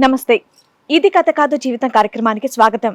నమస్తే. ఇది కథ కాదు జీవితం కార్యక్రమానికి స్వాగతం.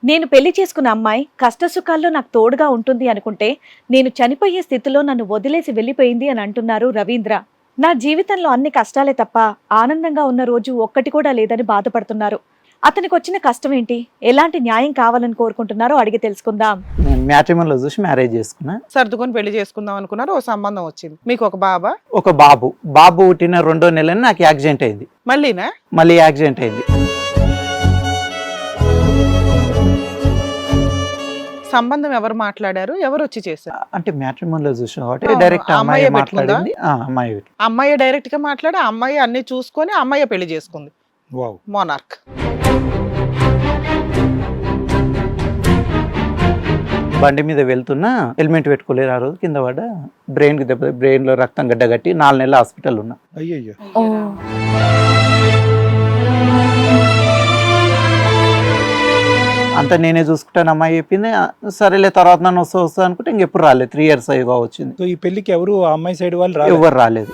నేను పెళ్లి చేసుకున్న అమ్మాయి కష్టసుఖాల్లో నాకు తోడుగా ఉంటుంది అనుకుంటే నేను చనిపోయే స్థితిలో నన్ను వదిలేసి వెళ్ళిపోయింది అని అంటున్నారు రవీంద్ర. నా జీవితంలో అన్ని కష్టాలే తప్ప ఆనందంగా ఉన్న రోజు ఒక్కటి కూడా లేదని బాధపడుతున్నారు. అతనికి వచ్చిన కష్టం ఏంటి, ఎలాంటి న్యాయం కావాలని కోరుకుంటున్నారో అడిగి తెలుసుకుందాం. నేను మ్యాట్రిమోనీలో చూసి మ్యారేజ్ చేసుకున్నా. సర్దుకొని పెళ్లి చేసుకుందాం అనుకున్నారు, ఓ సంబంధం వచ్చింది. మీకు ఒక బాబు పుట్టిన 2వ నెలని నాకు యాక్సిడెంట్ అయింది. మళ్ళీ యాక్సిడెంట్ అయింది. సంబంధం ఎవరు మాట్లాడారు, ఎవరు వచ్చి చేశారు? అంటే మ్యాట్రిమోనీలో చూసి కాబట్టి డైరెక్ట్ అమ్మాయి మాట్లాడింది. అమ్మాయి డైరెక్ట్ గా మాట్లాడి అమ్మాయి అన్ని చూసుకొని అమ్మాయి పెళ్లి చేసుకుంది. మోనార్క్. బండి మీద వెళ్తున్నా హెల్మెట్ పెట్టుకోలేరు. ఆ రోజు కింద పడ్డ బ్రెయిన్ కి దెబ్బ, బ్రెయిన్ లో రక్తం గడ్డ కట్టి 4 నెలలు హాస్పిటల్ ఉన్నా. అయ్యయ్యో. అంతా నేనే చూసుకుంటాను అమ్మాయి చెప్పింది. సరేలే తర్వాత నన్ను వస్తా అనుకుంటే ఇంకెప్పుడు రాలేదు. 3 years అయ్యగా వచ్చింది. సో ఈ పెళ్లికి ఎవరు ఆ అమ్మాయి సైడ్ వాళ్ళు ఎవరు రాలేదు.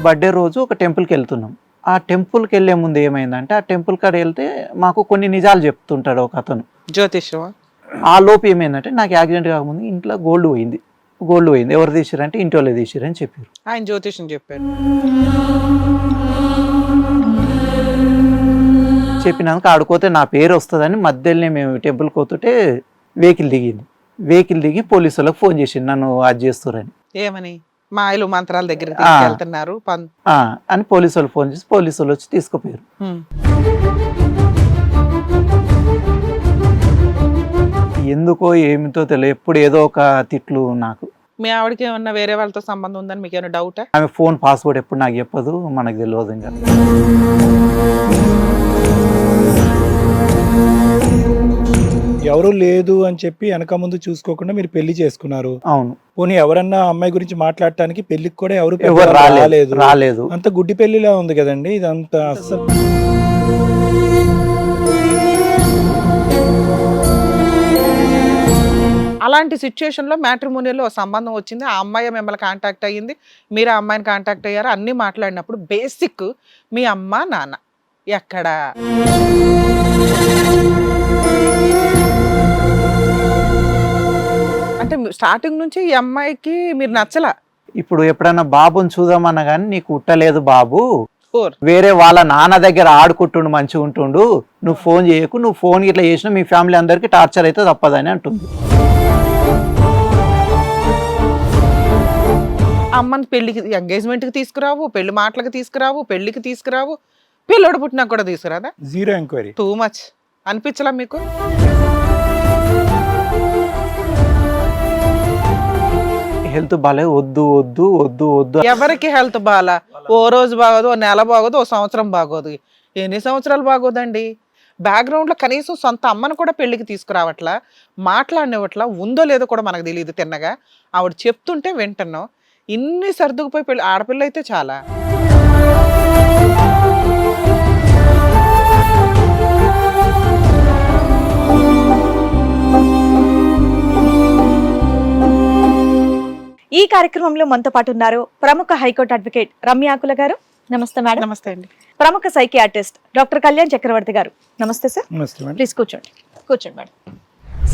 బర్త్డే రోజు ఒక టెంపుల్కి వెళ్తున్నాం. ఆ టెంపుల్కి వెళ్ళే ముందు ఏమైందంటే, ఆ టెంపుల్ కాడ వెళ్తే మాకు కొన్ని నిజాలు చెప్తుంటాడు ఒక అతను, జ్యోతిష్యం. ఆ లోపు ఏమైందంటే, నాకు యాక్సిడెంట్ కాకముందు ఇంట్లో గోల్డ్ పోయింది. ఎవరు తీసిరంటే ఇంటి వాళ్ళే తీసిరని చెప్పారు. ఆయన జ్యోతిష్యం చెప్పారు. చెప్పినాక ఆడుకోతే నా పేరు వస్తుందని మధ్యలోనే మేము టెంపుల్కి పోతుంటే వెహికల్ దిగి పోలీసు వాళ్ళకి ఫోన్ చేసింది, నన్ను అది చేస్తారని. ఏమని? మాయలు మంత్రాల దగ్గర వెళ్తున్నారు అని పోలీసు వాళ్ళు ఫోన్ చేసి పోలీసు వాళ్ళు వచ్చి తీసుకుపోయారు. ఎందుకో ఏమితో తెలియదు, ఎప్పుడు ఏదో ఒక తిట్లు. నాకు మీ ఆవిడకి ఏమన్నా వేరే వాళ్ళతో సంబంధం ఉందని మీకు ఏమైనా డౌటా? ఆమె ఫోన్ పాస్వర్డ్ ఎప్పుడు నాకు చెప్పదు, మనకు తెలియదు. ఇంకా ఎవరు లేదు అని చెప్పి వెనక ముందు చూసుకోకుండా మీరు పెళ్లి చేసుకున్నారు. అవును. పోనీ ఎవరన్నా అమ్మాయి గురించి మాట్లాడటానికి పెళ్లికి కూడా ఎవరు రాలేదు. అంత గుడ్డి పెళ్లిలా ఉంది కదండి ఇదంతా. అస్సలు అలాంటి సిచ్యుయేషన్ లో మ్యాట్రిమోనియల్ లో సంబంధం వచ్చింది, ఆ అమ్మాయి మిమ్మల్ని కాంటాక్ట్ అయ్యింది, మీరు ఆ అమ్మాయిని కాంటాక్ట్ అయ్యారు, అన్ని మాట్లాడినప్పుడు బేసిక్ మీ అమ్మ నాన్న ఎక్కడ? అంటే స్టార్టింగ్ నుంచి ఈ అమ్మాయికి మీరు నచ్చలా? ఇప్పుడు ఎప్పుడైనా బాబుని చూద్దామన్నా కానీ, నీకు ఉట్టలేదు బాబు, వేరే వాళ్ళ నాన్న దగ్గర ఆడుకుంటుండు, మంచిగా ఉంటుండు, నువ్వు ఫోన్ చేయకు, నువ్వు ఫోన్ ఇట్లా చేసినా మీ ఫ్యామిలీ అందరికి టార్చర్ అయితే తప్పదని అంటుంది. అమ్మని పెళ్లికి, ఎంగేజ్మెంట్కి తీసుకురావు, పెళ్లి మాటలకు తీసుకురావు, పెళ్లికి తీసుకురావు, పిల్లోడు పుట్టినా కూడా తీసుకురాదా? Zero enquiry. టూ మచ్ అనిపించలా మీకు? హెల్త్ బాలే, వద్దు. ఎవరికి హెల్త్ బాలా? ఓ రోజు బాగోదు, ఓ నెల బాగోదు, ఓ సంవత్సరం బాగోదు. ఎన్ని సంవత్సరాలు బాగోదండి? బ్యాక్గ్రౌండ్ లో కనీసం సొంత అమ్మను కూడా పెళ్లికి తీసుకురావట్లా, మాట్లాడినవట్లా, ఉందో లేదో కూడా మనకు తెలియదు. తిన్నగా ఆవిడ చెప్తుంటే వింటున్నాం. ఇన్ని సర్దుకుపోయి పెళ్లి, ఆడపిల్ల అయితే చాలా. ఈ కార్యక్రమంలో మనతో పాటు ఉన్నారు ప్రముఖ హైకోర్టు అడ్వకేట్ రమ్య ఆకుల గారు. నమస్తే మేడం. నమస్తే అండి. ప్రముఖ సైకియాట్రిస్ట్ డాక్టర్ కళ్యాణ్ చక్రవర్తి గారు. నమస్తే సార్. ప్లీజ్ కూర్చోండి మేడం.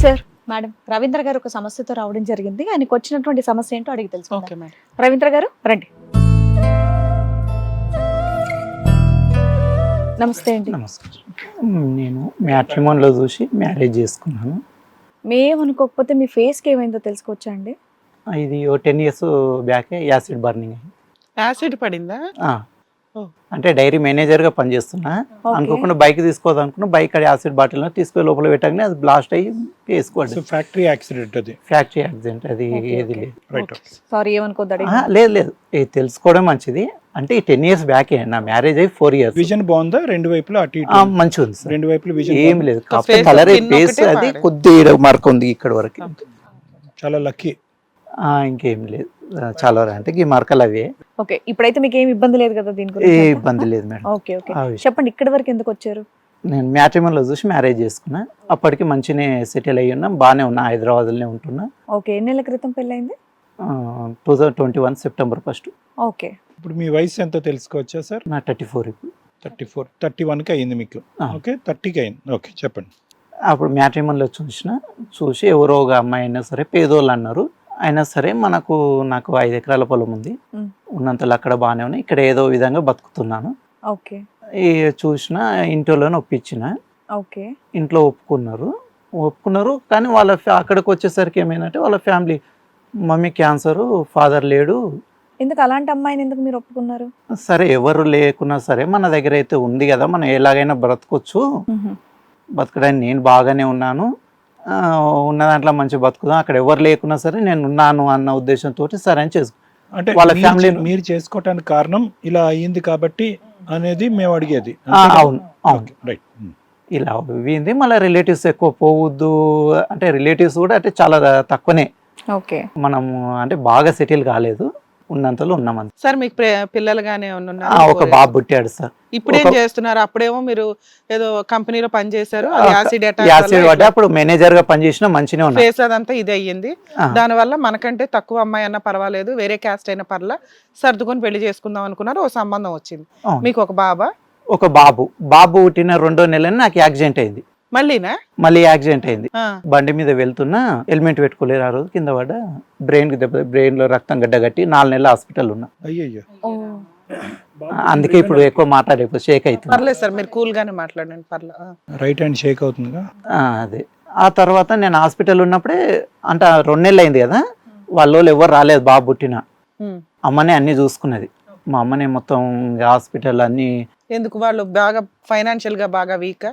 సార్, మేడం, రవీంద్ర గారు ఒక సమస్యతో రావడం జరిగింది. ఆయనకు వచ్చినటువంటి సమస్య ఏంటో అడిగి తెలుసుకుందాం. రవీంద్ర గారు రండి. నమస్తే అండి. నమస్కారం. నేను మ్యాట్రిమోనీలో చూసి మ్యారేజ్ చేసుకున్నాను. మేమనుకోకపోతే మీ ఫేస్కి ఏమైందో తెలుసుకోవచ్చా అండి? ఇది 10 years బ్యాక్ యాసిడ్ బర్నింగ్ అయింది. యాసిడ్ పడిందా? అంటే డైరీ మేనేజర్ గా పనిచేస్తున్నా, అనుకోకుండా బైక్ తీసుకోవద్దు అనుకున్నా, బైక్ యాసిడ్ బాటిల్ తీసుకొని లోపల పెట్టగానే అది బ్లాస్ట్ అయ్యి వేసుకోండి. ఫ్యాక్టరీ యాక్సిడెంట్ అది ఏది లేదు. సారీ, ఏమనుకోద్దు. లేదు, తెలుసుకోవడం మంచిది. అంటే 10 years బ్యాక్ నా మ్యారేజ్ అయ్యి 4 years. విజన్ బాగుందా? రెండు వైపులా మంచిగా ఉంది. రెండు వైపులు విజన్ ఏం లేదు, కలర్ ఫేస్ అది కొద్దిగా మార్క్ ఉంది ఇక్కడ వరకు. చాలా లక్కీ. ఇంకేం లేదు, చాలా అంటే ఈ మార్కలు అవే. ఓకే, ఇప్పుడైతే మీకు ఏమి ఇబ్బంది లేదు కదా దీని గురించి? ఏ ఇబ్బంది లేదు మేడం. ఓకే ఓకే, చెప్పండి, ఇక్కడి వరకు ఎందుకు వచ్చారు? నేను మ్యాట్రిమోన్లో చూసి మ్యారేజ్ చేసుకున్నా. అప్పటికి మంచిగానే సెటిల్ అయ్యి ఉన్నా, బాగానే ఉన్నా, హైదరాబాద్లోనే ఉంటున్నా. ఓకే, ఎన్ని నెలల క్రితం పెళ్ళైంది? 2021 సెప్టెంబర్ 1. ఓకే. ఇప్పుడు మీ వయసు ఎంతో తెలుసుకోవచ్చా సార్? నా 34 ఇప్పుడు. 34, 31కి అయింది మీకు. ఆ. ఓకే, 30కి అయింది. ఓకే, చెప్పండి. అప్పుడు మ్యాట్రిమోన్లో చూసి ఎవరో ఒక అమ్మాయి అయినా సరే, పేదోళ్ళు అన్నారు, అయినా సరే నాకు 5 ఎకరాల పొలం ఉంది, మ్. ఉన్నంతలో అక్కడ బాగానే ఉన్నాయి, ఇక్కడ ఏదో విధంగా బతుకుతున్నాను. ఓకే. ఈ చూసిన ఇంట్లోనే ఒప్పించిన. ఓకే. ఇంట్లో ఒప్పుకున్నారు కానీ వాళ్ళ అక్కడికి వచ్చేసరికి ఏమైందంటే వాళ్ళ ఫ్యామిలీ, మమ్మీ క్యాన్సరు, ఫాదర్ లేడు. ఎందుకు అలాంటి అమ్మాయిని ఎందుకు మీరు ఒప్పుకున్నారు? సరే ఎవరు లేకున్నా సరే మన దగ్గర అయితే ఉంది కదా, మనం ఎలాగైనా బ్రతకొచ్చు, బతకడానికి నేను బాగానే ఉన్నాను, ఉన్న దాంట్లో మంచి బతుకుదాం, అక్కడ ఎవరు లేకున్నా సరే నేను ఉన్నాను అన్న ఉద్దేశంతో సరే అని చేసుకో. అంటే వాళ్ళ మీరు ఫ్యామిలీ మీరు చేసుకోవటానికి కారణం ఇలా అయ్యింది కాబట్టి అనేది మేము అడిగేది. అవును రైట్. ఇలా అయింది. మళ్ళీ రిలేటివ్స్ ఎక్కువ పోవద్దు అంటే రిలేటివ్స్ కూడా అంటే చాలా తక్కువనే, ఓకే. మనం అంటే బాగా సెటిల్ కాలేదు, ఉన్నంతలో ఉన్నామంత. సార్ మీకు పిల్లలు గానే ఉన్నారా? ఒక బాబు పుట్టాడు సార్. ఇప్పుడు ఏం చేస్తున్నారు? అప్పుడేమో మీరు ఏదో కంపెనీలో పని చేశారు, యాసిడ్ పడ్డా అప్పుడు మేనేజర్ గా పనిచేసిన మంచిగా ఉన్నా. ఫేస్ అదంతా ఇది అయ్యింది. దానివల్ల మనకంటే తక్కువ అమ్మాయి అన్నా పర్వాలేదు, వేరే క్యాస్ట్ అయినా పర్లా, సర్దుకొని పెళ్లి చేసుకుందాం అనుకున్నారు. ఓ సంబంధం వచ్చింది, మీకు ఒక బాబు పుట్టిన 2వ నెలని నాకు యాక్సిడెంట్ అయింది. మళ్ళీ యాక్సిడెంట్ అయింది. బండి మీద వెళ్తున్నా, హెల్మెట్ పెట్టుకోలేరు, ఆ రోజు కింద పడ్డ, బ్రెయిన్ లో రక్తం గడ్డగట్టి 4 నెలలు హాస్పిటల్ ఉన్నా. అయ్యయ్యో. అందుకే ఇప్పుడు ఎక్కువ మాట్లాడేప్పుడు షేక్ అవుతుంది. పర్లేదు సార్, మీరు కూల్ గానే మాట్లాడండి, పర్లేదు. రైట్ హ్యాండ్ షేక్ అవుతుందిగా. అదే ఆ తర్వాత నేను హాస్పిటల్ ఉన్నప్పుడే అంటే 2 నెలలు అయింది కదా, వాళ్ళు ఎవరు రాలేదు. బాబు పుట్టిన అమ్మనే అన్ని చూసుకున్నది. మా అమ్మనే మొత్తం హాస్పిటల్ అన్ని. ఎందుకు వాళ్ళు బాగా ఫైనాన్షియల్ గా బాగా వీక్?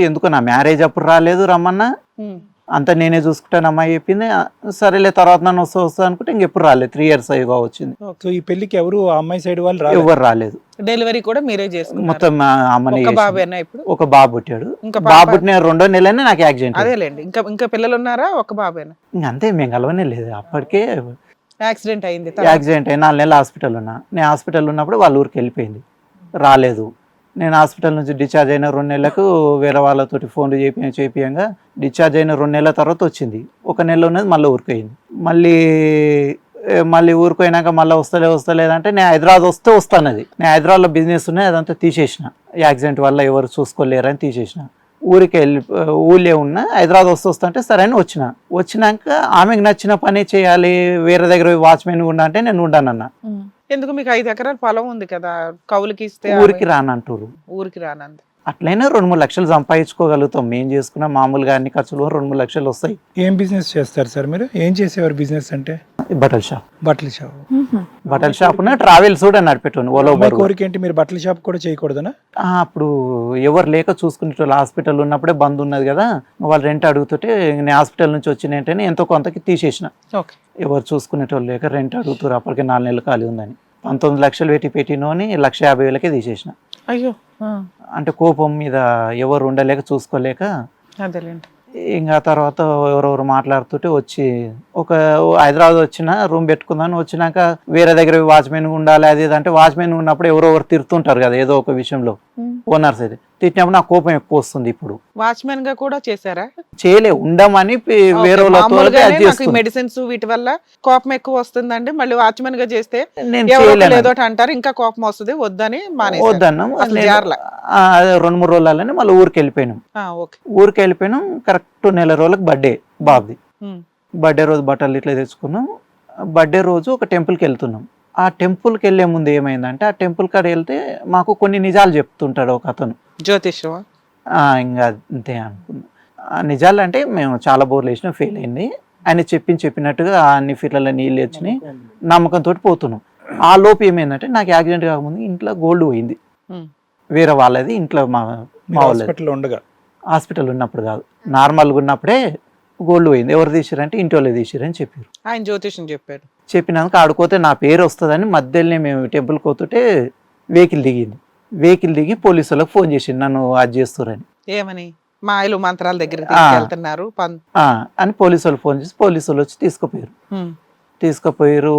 ఎందుకు నా మ్యారేజ్ అప్పుడు రాలేదు, రమ్మన్నా అంతా నేనే చూసుకుంటాను అమ్మాయి చెప్పింది. సరేలే తర్వాత నన్ను వస్తా అనుకుంటే ఇంకెప్పుడు రాలేదు. 3 years అయ్యగా వచ్చింది. సో ఈ పెళ్లికి ఎవరు ఆ అమ్మాయి సైడ్ వాళ్ళు ఎవరు రాలేదు. డెలివరీ కూడా మీరే చేసుకున్నారు మొత్తం అమ్మని. ఇప్పుడు ఒక బాబు పుట్టాడు. బాబు పుట్టిన 2వ నెలనే నాకు యాక్సిడెంట్. అదేలేండి. ఇంకా పిల్లలు ఉన్నారా? ఒక బాబేనా? అంతే, మేము కలవనే లేదు. అప్పటికే యాక్సిడెంట్ అయింది. 4 నెలలు హాస్పిటల్ ఉన్నా. నేను హాస్పిటల్ ఉన్నప్పుడు వాళ్ళ ఊరికి వెళ్ళిపోయింది, రాలేదు. నేను హాస్పిటల్ నుంచి డిశ్చార్జ్ అయిన 2 నెలలకు వేరే వాళ్ళతోటి ఫోన్లు చేపియంగా డిశ్చార్జ్ అయిన 2 నెలల తర్వాత వచ్చింది. 1 నెల ఉన్నది, మళ్ళీ ఊరిపోయింది. మళ్ళీ ఊరిపోయినాక మళ్ళీ వస్తలేదంటే నేను హైదరాబాద్ వస్తానది. నేను హైదరాబాద్లో బిజినెస్ ఉన్నాయి, అదంతా తీసేసిన. యాక్సిడెంట్ వల్ల ఎవరు చూసుకోలేరని తీసేసిన. ఊళ్ళే ఉన్నా, హైదరాబాద్ వస్తుంటే సరే అని వచ్చినాక ఆమెకు నచ్చిన పని చేయాలి, వేరే దగ్గర వాచ్మెన్ ఉండా అంటే నేను ఉండానన్నా. ఎందుకు? మీకు 5 ఎకరాల పొలం ఉంది కదా, కౌలుకి ఇస్తే ఊరికి రానంటారు. ఊరికి రానంది. అట్లయినా 2-3 లక్షలు సంపాదించుకోగలుగుతాం. మేము చేసుకున్న మామూలుగా అన్ని ఖర్చులు 2-3 లక్షలు వస్తాయి. ఏం బిజినెస్ చేస్తారు సార్ మీరు? ఏం చేసేవారు బిజినెస్ అంటే? బట్టల షాప్ ట్రావెల్స్ కూడా నడిపెట్టాను. కోరిక ఏంటి, మీరు బట్టల షాప్ కూడా చేయకూడదనా? అప్పుడు ఎవరు లేక చూసుకునేటోళ్ళు, హాస్పిటల్ ఉన్నప్పుడే బంద్ ఉన్నది కదా, వాళ్ళు రెంట్ అడుగుతుంటే నేను హాస్పిటల్ నుంచి వచ్చిన వెంటనే ఎంతో కొంతకి తీసేసిన. ఎవరు చూసుకునేటోళ్ళు లేక రెంట్ అడుగుతారు. అప్పటికే 4 నెలలు ఖాళీ ఉందని 19 లక్షలు పెట్టినోని 1,50,000కే తీసేసిన. అయ్యో. అంటే కోపం మీద ఎవరు ఉండలేక చూసుకోలేక. అదేలేండి. ఇంకా తర్వాత ఎవరెవరు మాట్లాడుతుంటే వచ్చి హైదరాబాద్ వచ్చిన రూమ్ పెట్టుకుందాని వచ్చినాక వేరే దగ్గర వాచ్మెన్ ఉండాలి అది అంటే వాచ్మెన్ ఉన్నప్పుడు ఎవరెవరు తిరుతుంటారు కదా ఏదో ఒక విషయంలో, ఓనర్స్ అయితే తిట్టినప్పుడు నాకు కోపం ఎక్కువ వస్తుంది. ఇప్పుడు వాచ్మెన్ గా కూడా చేశారా? ఉండమని వేరే మెడిసిన్స్ వీటి వల్ల కోపం ఎక్కువ వస్తుందండి. మళ్ళీ వాచ్మెన్ గా చేస్తే ఏదో అంటారు, ఇంకా కోపం వస్తుంది, వద్దన్నా. 2-3 రోజులని మళ్ళీ ఊరికి వెళ్ళిపోయినాం. కరెక్ట్ 1 నెల రోజులకు బర్త్డే బాబుది. బర్త్డే రోజు బట్టలు ఇట్లా తెచ్చుకున్నాం. బర్త్డే రోజు ఒక టెంపుల్కి వెళ్తున్నాం. ఆ టెంపుల్కి వెళ్ళే ముందు ఏమైందంటే, ఆ టెంపుల్ కాడ వెళ్తే మాకు కొన్ని నిజాలు చెప్తుంటాడు ఒక అతను, జ్యోతిష్యం. ఇంకా అంతే అనుకున్నాం. నిజాలు అంటే మేము చాలా బోర్లు వేసినా ఫెయిల్ అయింది. ఆయన చెప్పినట్టుగా అన్ని ఫీట్లలో నీళ్ళు వచ్చినాయి, నమ్మకంతో పోతున్నాం. ఆ లోపు ఏమైందంటే నాకు యాక్సిడెంట్ కాకముందు ఇంట్లో గోల్డ్ పోయింది, వేరే వాళ్ళది ఇంట్లో. మా హాస్పిటల్ ఉన్నప్పుడు కాదు, నార్మల్గా ఉన్నప్పుడే గోల్డ్ పోయింది. ఎవరు తీసిరంటే ఇంటి వాళ్ళు తీసిరని చెప్పారు. ఆయన జ్యోతిష్యం చెప్పారు. చెప్పినాక ఆడుకోతే నా పేరు వస్తుందని మధ్యలోనే మేము టెంపుల్కి పోతుంటే వెహికల్ దిగి పోలీసు వాళ్ళకి ఫోన్ చేసింది నన్ను అది చేస్తారని. ఏమని? మాయలు మంత్రాల దగ్గర అని పోలీసు వాళ్ళు ఫోన్ చేసి పోలీసు వాళ్ళు వచ్చి తీసుకుపోయారు.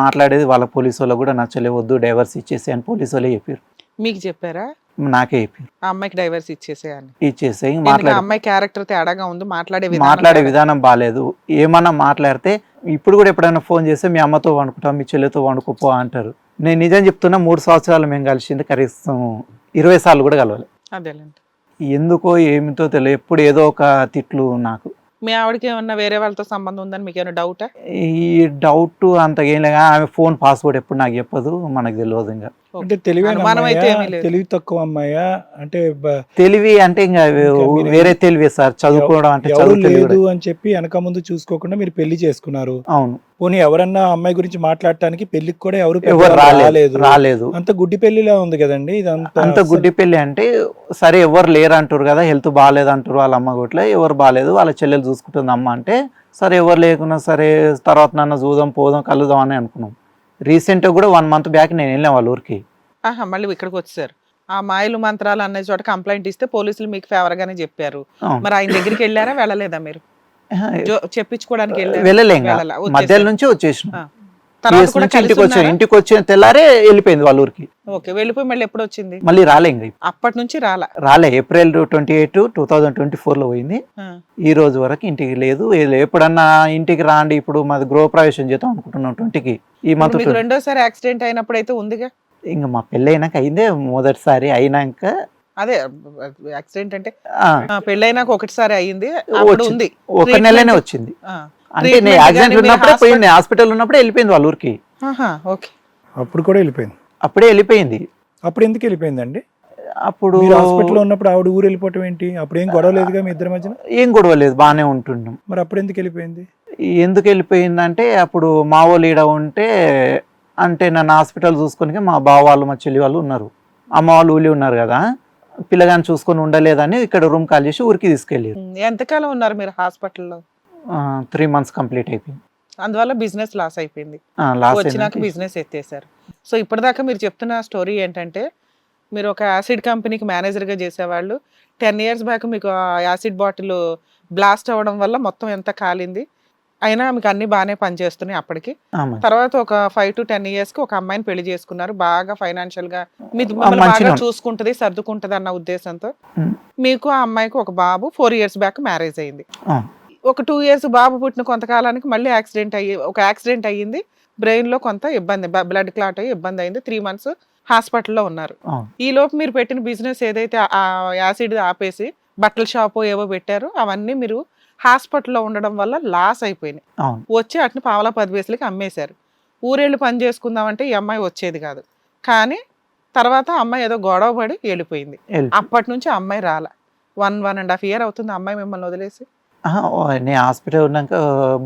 మాట్లాడేది వాళ్ళ పోలీసు వాళ్ళు కూడా నచ్చలేవద్దు, డైవర్స్ ఇచ్చేసి అని పోలీసు వాళ్ళే చెప్పారు. మీకు చెప్పారా నాకే చెప్పారు. ఆ అమ్మాయికి డైవర్స్ ఇచ్చేసేయని? ఇచ్చేస్తే ఇంక ఎందుకు ఆ మాట్లాడే అమ్మాయి క్యారెక్టర్ తేడాగా ఉంది, మాట్లాడే మాట్లాడే విధానం బాగాలేదు. ఏమన్నా మాట్లాడితే ఇప్పుడు కూడా ఎప్పుడైనా ఫోన్ చేస్తే మీ అమ్మతో వండుకుంటాం, మీ చెల్లితో వండుకోపో అంటారు. నేను నిజం చెప్తున్నా, 3 సంవత్సరాలు మేము కలిసింది కనీసం 20 సార్లు కూడా కలవాలి. అదేలేండి. ఎందుకో ఏమిటో తెలియదు, ఎప్పుడు ఏదో ఒక తిట్లు. నాకు మీ ఆవిడకి ఏమన్నా వేరే వాళ్ళతో సంబంధం ఉందని మీకు ఏమైనా డౌటా? ఈ డౌట్ అంతగా ఏం లేదు. ఆమె ఫోన్ పాస్వర్డ్ ఎప్పుడు నాకు చెప్పదు, మనకు తెలియదు. ఇంకా అంటే తెలివైన అనుమానం అయితే అమ్మాయా, ఏమీ లేదు. తెలివి తక్కువ అమ్మాయా? అంటే తెలివి అంటే ఇంకా మీరు వేరే తెలివి సార్, చదువుకోవడం అంటే ఎవరు చదువు తెలివి లేదు కూడా. అని చెప్పి వెనక ముందు చూసుకోకుండా మీరు పెళ్లి చేసుకున్నారు. అవును, పోనీ ఎవరన్నా అమ్మాయి గురించి మాట్లాడటానికి పెళ్లికి కూడా ఎవరు ఎవరు రాలేదు. రాలేదు. అంత గుడ్డి పెళ్లిలా ఉంది కదండి ఇదంతా. అంత గుడ్డి పెళ్లి అంటే సరే ఎవరు లేరు అంటారు కదా, హెల్త్ బాగాలేదు అంటారు వాళ్ళ అమ్మ కూడా, ఎవరు బాగాలేదు వాళ్ళ చెల్లెలు చూసుకుంటుంది అమ్మ అంటే, సరే ఎవరు లేకున్నా సరే తర్వాత నన్ను చూద్దాం పోదాం కలుద్దాం అని అనుకున్నాం. రీసెంట్గా కూడా 1 month బ్యాక్ నేను వెళ్ళాను వాళ్ళ ఊరికి. ఆహా, మళ్ళీ ఇక్కడికి వచ్చారు. ఆ మాయలు మంత్రాలు అనే చోట కంప్లైంట్ ఇస్తే పోలీసులు మీకు ఫేవర్ గానే చెప్పారు. అవును. మరి ఆయన దగ్గరికి వెళ్ళారా, వెళ్ళలేదా మీరు? చెప్పించుకోవడానికి వెళ్ళారా? వెళ్ళలేం, వెళ్ళాలా? వచ్చేసారు. మధ్యలో నుంచి వచ్చేసిన. ఆ. తర్వాత కూడా కలిసి ఉన్నారా? ఇంటికి వచ్చిన తెల్లారే వెళ్ళిపోయింది వాళ్ళ ఊరికి. ఓకే, వెళ్ళిపోయి మళ్ళీ ఎప్పుడు వచ్చింది? మళ్ళీ రాలే, ఇంకా అప్పటి నుంచి రాలే. April 28, 2024 లో పోయింది. ఆ. ఈ రోజు వరకు ఇంటికి లేదు. ఎప్పుడన్నా ఇంటికి రాండి, ఇప్పుడు మాది గృహప్రవేశం చేద్దాం అనుకుంటున్నాం 20కి. ఈ మంత్ మీకు రెండోసారి యాక్సిడెంట్ అయినప్పుడు అయితే ఉందిగా. ఇంకా మా పెళ్ళి అయినాక అయిందే, మొదటిసారి అయినాక. అదే యాక్సిడెంట్ అంటే ఆ, పెళ్ళైనాక ఒకటిసారి అయింది, అప్పుడు ఉంది. ఒక నెలనే వచ్చింది. ఆ. అంటే నేను Treatment యాక్సిడెంట్ కానీ మీరు ఉన్నప్పుడే పోయింది, హాస్పిటల్ ఉన్నప్పుడే వెళ్ళిపోయింది వాళ్ళ ఊరికి. ఆహా, ఓకే. అప్పుడు కూడా వెళ్ళిపోయింది. అప్పుడే వెళ్ళిపోయింది. అప్పుడు ఎందుకు వెళ్ళిపోయిందండి? అప్పుడు మీరు హాస్పిటల్లో ఉన్నప్పుడు ఆవిడ ఊరు వెళ్ళిపోవటం ఏంటి? అప్పుడు ఏం గొడవ లేదుగా మీ ఇద్దరి మధ్యన? ఏం గొడవ లేదు, బాగానే ఉంటున్నాం. మరి అప్పుడు ఎందుకు వెళ్ళిపోయింది? ఎందుకు వెళ్ళిపోయిందంటే అప్పుడు మా వాళ్ళు ఈడ ఉంటే, అంటే నన్ను హాస్పిటల్ చూసుకొని మా బావ వాళ్ళు మా చెల్లి వాళ్ళు ఉన్నారు, అమ్మ వాళ్ళు ఊళ్ళో ఉన్నారు కదా, పిల్లగాని చూసుకొని ఉండలేదని ఇక్కడ రూమ్ కాల్ చేసి ఊరికి తీసుకెళ్ళారు. ఎంతకాలం ఉన్నారు మీరు హాస్పిటల్లో? 3 months కంప్లీట్ అయిపోయింది. అందువల్ల బిజినెస్ లాస్ అయిపోయింది. లాస్ట్ వచ్చినాక బిజినెస్ ఎత్తేసారు. సో ఇప్పటిదాకా మీరు చెప్తున్న స్టోరీ ఏంటంటే, మీరు ఒక యాసిడ్ కంపెనీకి మేనేజర్గా చేసేవాళ్ళు. 10 years బ్యాక్ మీకు ఆ యాసిడ్ బాటిల్ బ్లాస్ట్ అవ్వడం వల్ల మొత్తం ఎంత కాలింది, అయినా మీకు అన్ని బాగానే పనిచేస్తున్నాయి అప్పటికి. తర్వాత ఒక 5 to 10 years కి ఒక అమ్మాయిని పెళ్లి చేసుకున్నారు, బాగా ఫైనాన్షియల్ గా మిమ్మల్ని బాగా మంచిగా చూసుకుంటది, సర్దుకుంటది అన్న ఉద్దేశంతో. మీకు ఆ అమ్మాయికి ఒక బాబు 4 years బ్యాక్ మ్యారేజ్ అయింది. ఒక 2 years బాబు పుట్టిన కొంతకాలానికి మళ్ళీ యాక్సిడెంట్ అయ్యింది. బ్రెయిన్ లో కొంత ఇబ్బంది, బ్లడ్ క్లాట్ అయ్యి ఇబ్బంది అయింది. 3 months హాస్పిటల్లో ఉన్నారు. ఈ లోపు మీరు పెట్టిన బిజినెస్ ఏదైతే ఆ యాసిడ్ ఆపేసి బట్టల షాపు ఏవో పెట్టారో అవన్నీ మీరు హాస్పిటల్లో ఉండడం వల్ల లాస్ అయిపోయినాయి. వచ్చి వాటిని పావలా 10 పైసలకి అమ్మేశారు. ఊరేళ్ళు పని చేసుకుందామంటే ఈ అమ్మాయి వచ్చేది కాదు. కానీ తర్వాత అమ్మాయి ఏదో గొడవ పడి వెళ్ళిపోయింది. అప్పటి నుంచి అమ్మాయి రాల. 1.5 year అవుతుంది అమ్మాయి మిమ్మల్ని వదిలేసి. నేను హాస్పిటల్ ఉన్నాక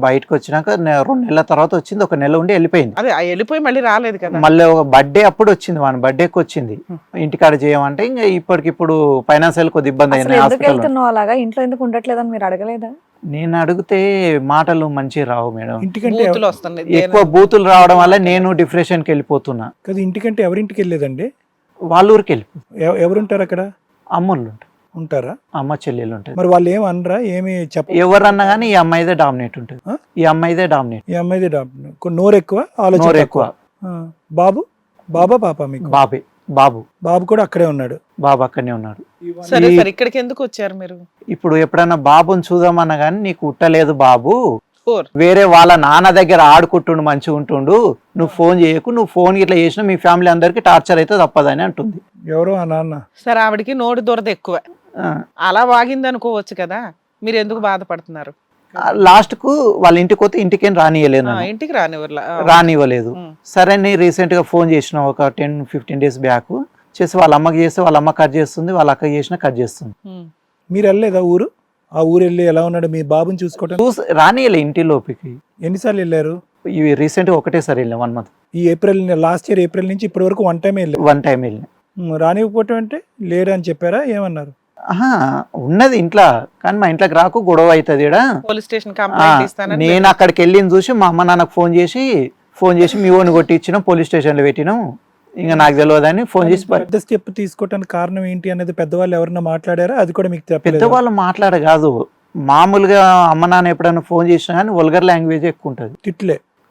బయటకు వచ్చినాక 2 నెలల తర్వాత వచ్చింది, 1 నెల ఉండి వెళ్ళిపోయింది. అదే వెళ్ళిపోయి మళ్ళీ రాలేదు కదా. మళ్ళీ ఒక బర్త్డే అప్పుడు వచ్చింది, మన బర్త్డేకి వచ్చింది. ఇంటికాడ చేయమంటే ఇంకా ఇప్పటికిప్పుడు ఫైనాన్షియల్ కొద్ది ఇబ్బంది అయింది. హాస్పిటల్ అలాగా ఇంట్లో ఎందుకు ఉండట్లేదని మీరు అడగలేదా? నేను అడిగితే మాటలు మంచి రావు మేడం. ఇంటికంటే బూతులు వస్తున్నాయి. ఎక్కువ బూతులు రావడం వల్ల నేను డిప్రెషన్కి వెళ్ళిపోతున్నా. కదా, ఇంటికంటే ఎవరింటికి వెళ్ళేదండి? వాళ్ళ ఊరికి వెళ్ళిపో. ఎవరుంటారు అక్కడ? అమ్మోళ్ళు ఉంటారా? అమ్మ చెల్లెలు ఉంటుంది. మరి వాళ్ళు ఏమి అనరా? ఏమి ఎవరన్నా కానీ ఈ అమ్మాయిదే డామినేట్ ఉంటుంది. ఈ అమ్మాయిదే డామినేట్. ఈ అమ్మాయిదే నోరు ఎక్కువ, ఆలోచన ఎక్కువ. బాబు బాబా పాప మీకు? బాబు కూడా అక్కడే ఉన్నాడు. బాబు అక్కడనే ఉన్నాడు. సరే సరే, ఇక్కడికి ఎందుకు వచ్చారు మీరు? ఇప్పుడు ఎప్పుడన్నా బాబుని చూద్దామన్నా కానీ నీకు ఉట్టలేదు బాబు, 4 వేరే వాళ్ళ నాన్న దగ్గర ఆడుకుంటుండు మంచిగా ఉంటుండు, నువ్వు ఫోన్ చేయకు, నువ్వు ఫోన్ ఇట్లా చేసినా మీ ఫ్యామిలీ అందరికి టార్చర్ అయితే తప్పదని అంటుంది. ఎవరో ఆ నాన్న. సరే, ఆవిడకి నోటి దొరద ఎక్కువ, అలా వాగింది అనుకోవచ్చు కదా, మీరు ఎందుకు బాధపడుతున్నారు? లాస్ట్ కు వాళ్ళ ఇంటికి పోతే ఇంటికేం రానియలేదు, ఇంటికి రానివ్వలేదు. సరే నేను రీసెంట్ గా ఫోన్ చేసిన ఒక 10-15 days బ్యాక్ చేసి వాళ్ళ అమ్మకి చేస్తే వాళ్ళ అమ్మ కట్ చేస్తుంది, వాళ్ళ అక్క చేసినా కట్ చేస్తుంది. మీరు వెళ్ళలేదా ఊరు? ఆ ఊరు వెళ్ళి ఎలా ఉన్నాడు మీ బాబుని చూసుకోవటం? రానియలే ఇంటి లోపలికి. ఎన్నిసార్లు వెళ్ళారు? ఇవి రీసెంట్ గా ఒకటేసారి వెళ్ళాం, 1 month. ఈ లాస్ట్ ఇయర్ ఏప్రిల్ నుంచి ఇప్పటి వరకు 1 time వెళ్ళారు. 1 time వెళ్ళిన. రానివ్వకపోవటం అంటే లేడు అని చెప్పారా, ఏమన్నారు? ఉన్నది ఇంట్లో, కానీ మా ఇంట్లోకి రాకు, గొడవ అవుతుంది ఈడ. పోలీస్ స్టేషన్ కంప్లైంట్ ఇస్తానని నేను అక్కడికి వెళ్ళిన చూసి మా అమ్మ నాన్నకు ఫోన్ చేసి మీ ఓన్ కొట్టించినాం, పోలీస్ స్టేషన్ లో పెట్టినాం, ఇంకా నాకు తెలియదని ఫోన్ చేసి. పెద్ద స్టెప్ తీసుకోవడానికి కారణం ఏంటి అనేది పెద్దవాళ్ళు ఎవరన్నా మాట్లాడారా? అది కూడా మీకు పెద్దవాళ్ళు మాట్లాడ కాదు, మామూలుగా అమ్మ నాన్న ఎప్పుడైనా ఫోన్ చేసినా కానీ వల్గర్ లాంగ్వేజ్ ఎక్కువ ఉంటుంది.